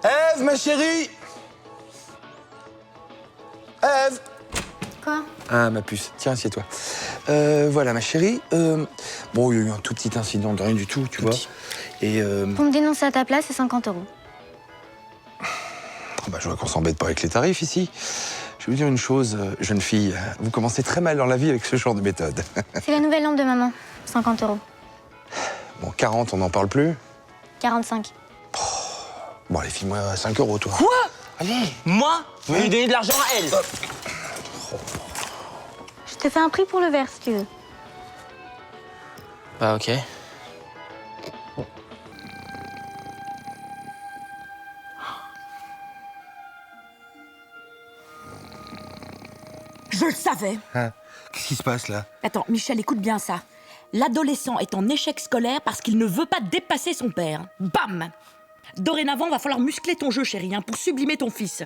Ève, ma chérie! Ève! Quoi? Ah, ma puce. Tiens, assieds-toi. Voilà, ma chérie. Bon, il y a eu un tout petit incident, de rien du tout, tu vois. Et Pour me dénoncer à ta place, c'est 50 €. bah, je vois qu'on s'embête pas avec les tarifs ici. Je vais vous dire une chose, jeune fille. Vous commencez très mal dans la vie avec ce genre de méthode. C'est la nouvelle lampe de maman. 50 €. Bon, 40, on n'en parle plus. 45. Bon, allez, file-moi 5 €, toi. Quoi? Allez! Moi? Je vais lui donner de l'argent à elle. Je te fais un prix pour le verre, si tu veux. Bah, ok. Je le savais. Hein? Qu'est-ce qui se passe, là? Attends, Michel, écoute bien ça. L'adolescent est en échec scolaire parce qu'il ne veut pas dépasser son père. Bam! Dorénavant, va falloir muscler ton jeu, chérie, hein, pour sublimer ton fils.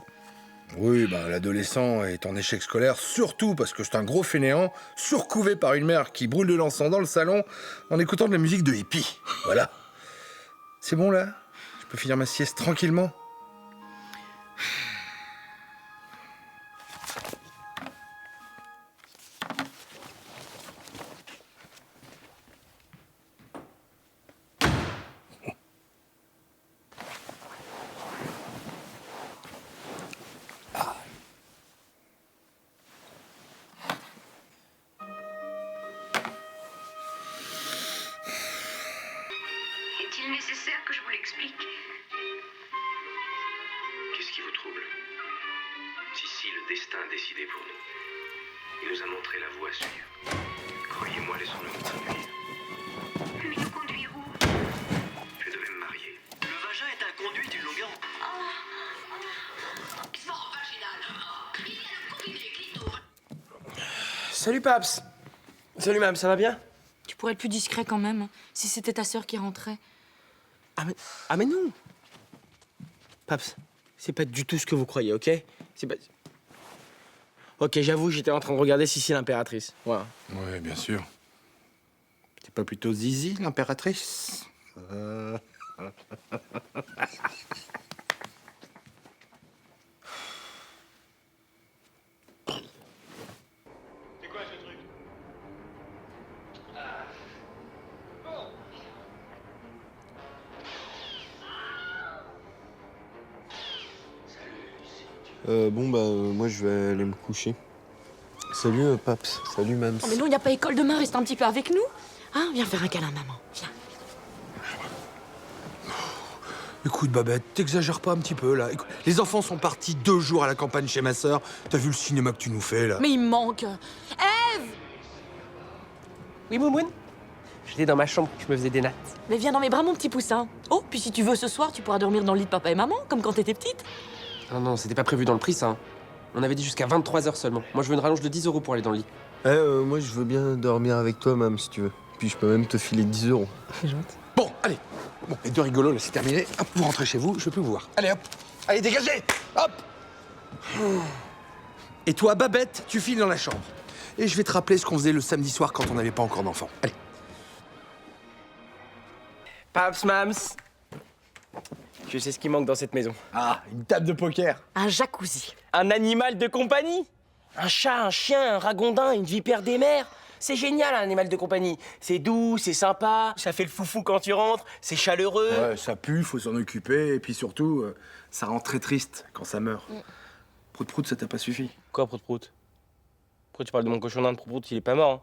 Oui, bah, l'adolescent est en échec scolaire, surtout parce que c'est un gros fainéant, surcouvé par une mère qui brûle de l'encens dans le salon en écoutant de la musique de hippie. Voilà. C'est bon, là? Je peux finir ma sieste tranquillement? Est-il nécessaire que je vous l'explique? Qu'est-ce qui vous trouble? Si le destin a décidé pour nous, il nous a montré la voie à suivre. Croyez-moi, laissons-le nous conduire. Mais nous conduire où? Je devais me marier. Le vagin est un conduit d'une longueur. Fort vaginal. Il y a la conduite des clitos. Salut, Paps. Salut, Mam, ça va bien? Tu pourrais être plus discret quand même, si c'était ta sœur qui rentrait. Ah mais non! Paps, c'est pas du tout ce que vous croyez, ok? C'est pas... Ok, j'avoue, j'étais en train de regarder Sissi l'impératrice. Voilà. Oui, bien sûr. C'est pas plutôt Zizi, l'impératrice Moi je vais aller me coucher. Salut, Paps. Salut, Mams. Oh, mais non, il n'y a pas école demain, reste un petit peu avec nous. Hein, viens faire un câlin, maman. Viens. Écoute, Babette, t'exagères pas un petit peu, là. Écoute, les enfants sont partis 2 jours à la campagne chez ma sœur. T'as vu le cinéma que tu nous fais, là? Mais il me manque. Ève! Oui, Moumoun? J'étais dans ma chambre, je me faisais des nattes. Mais viens dans mes bras, mon petit poussin. Oh, puis si tu veux, ce soir, tu pourras dormir dans le lit de papa et maman, comme quand t'étais petite. Non, c'était pas prévu dans le prix, ça. Hein. On avait dit jusqu'à 23h seulement. Moi, je veux une rallonge de 10 € pour aller dans le lit. Moi, je veux bien dormir avec toi, Mams, si tu veux. Puis je peux même te filer 10 €. C'est gentil. Bon, allez. Bon, les 2 rigolos, là, c'est terminé. Hop, vous rentrez chez vous, je veux plus vous voir. Allez, hop. Allez, dégagez. Hop. Et toi, Babette, tu files dans la chambre. Et je vais te rappeler ce qu'on faisait le samedi soir quand on n'avait pas encore d'enfants. Allez. Paps, Mams. Je sais ce qui manque dans cette maison. Ah, une table de poker. Un jacuzzi. Un animal de compagnie. Un chat, un chien, un ragondin, une vipère des mers. C'est génial, un animal de compagnie. C'est doux, c'est sympa, ça fait le foufou quand tu rentres, c'est chaleureux. Ouais, ça pue, faut s'en occuper. Et puis surtout, ça rend très triste quand ça meurt. Prout-prout, ça t'a pas suffi? Quoi, Prout-Prout? Pourquoi tu parles de mon cochon d'Inde? Prout-Prout, il est pas mort. Hein.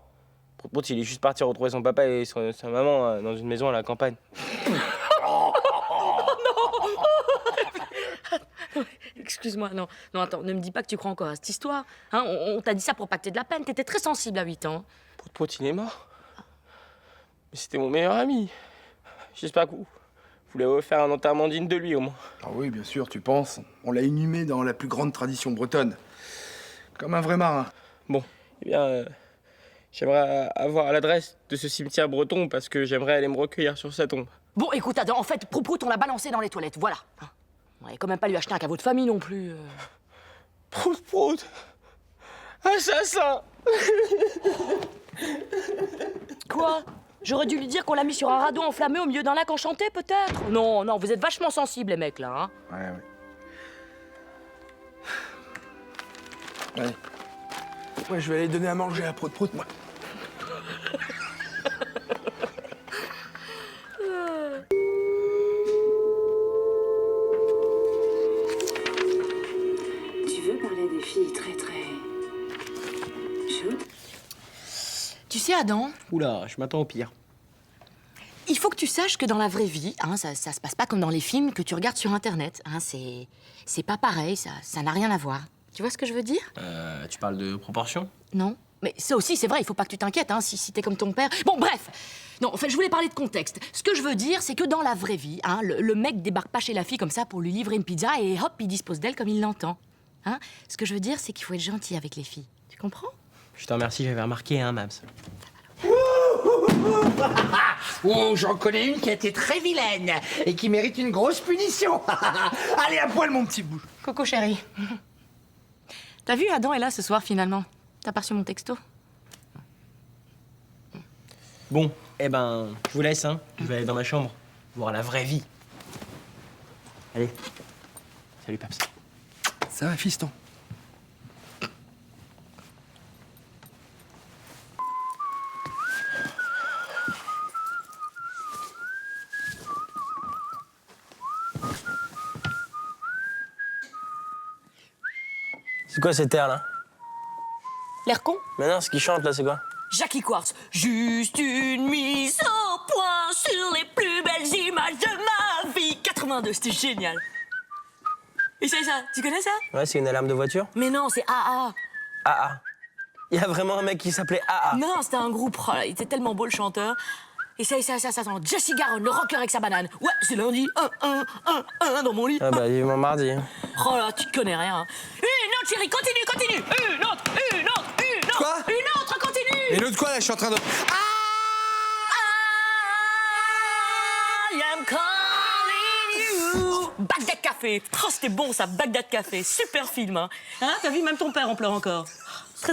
Prout-Prout, il est juste parti retrouver son papa et sa maman dans une maison à la campagne. Excuse-moi, non, attends, ne me dis pas que tu crois encore à cette histoire. Hein, on t'a dit ça pour pas que t'aies de la peine, t'étais très sensible à 8 ans. Prout-Prout, il est mort. Mais c'était mon meilleur ami. J'espère que vous voulez faire un enterrement digne de lui, au moins. Ah oui, bien sûr, tu penses. On l'a inhumé dans la plus grande tradition bretonne. Comme un vrai marin. Bon, eh bien, j'aimerais avoir l'adresse de ce cimetière breton parce que j'aimerais aller me recueillir sur sa tombe. Bon, écoute, Adam, en fait, Prout-Prout, on l'a balancé dans les toilettes, voilà. On allait quand même pas lui acheter un caveau de famille non plus. Prout-Prout, assassin. Quoi? J'aurais dû lui dire qu'on l'a mis sur un radeau enflammé au milieu d'un lac enchanté, peut-être? Non, vous êtes vachement sensibles, les mecs, là, hein. Ouais. Allez. Ouais, je vais aller donner à manger à Prout-Prout, moi. Tu veux parler des filles très chaudes? Tu sais, Adam, Oula, je m'attends au pire. il faut que tu saches que dans la vraie vie, hein, ça se passe pas comme dans les films que tu regardes sur Internet. Hein, c'est pas pareil, ça n'a rien à voir. Tu vois ce que je veux dire? Tu parles de proportion? Non. Mais ça aussi, c'est vrai, il faut pas que tu t'inquiètes, hein, si t'es comme ton père. Bon, bref. Non, en fait, je voulais parler de contexte. Ce que je veux dire, c'est que dans la vraie vie, hein, le mec débarque pas chez la fille comme ça pour lui livrer une pizza et hop, il dispose d'elle comme il l'entend. Hein? Ce que je veux dire, c'est qu'il faut être gentil avec les filles. Tu comprends? Je te remercie, j'avais remarqué, hein, Mams. Oh, j'en connais une qui a été très vilaine et qui mérite une grosse punition. Allez, à poil, mon petit bout. Coco chérie. T'as vu, Adam est là ce soir, finalement. T'as pas reçu mon texto? Bon, eh ben, je vous laisse, hein. Je vais aller dans ma chambre, voir la vraie vie. Allez. Salut, Paps. Ça va, fiston? C'est quoi cet air, là? L'air con? Mais non, ce qui chante, là, c'est quoi? Jackie Quartz. Juste une mise au point sur les plus belles images de ma vie. 82, c'était génial. Et c'est ça, tu connais ça? Ouais, c'est une alarme de voiture? Mais non, c'est AA. AA. Il y a vraiment un mec qui s'appelait AA. Non, c'était un groupe. Oh là, il était tellement beau, le chanteur. Et ça, Jesse Garonne, le rocker avec sa banane. Ouais, c'est lundi, dans mon lit. Ah bah, vivement mardi. Oh là, tu te connais rien. Une autre, chérie, continue. Une autre. Quoi? Une autre, continue. Et l'autre quoi, là, je suis en train de... I am calling you. Bac de café. Café. Oh, c'était bon ça, Bagdad Café. Super film. Hein, t'as vu, même ton père en pleure encore.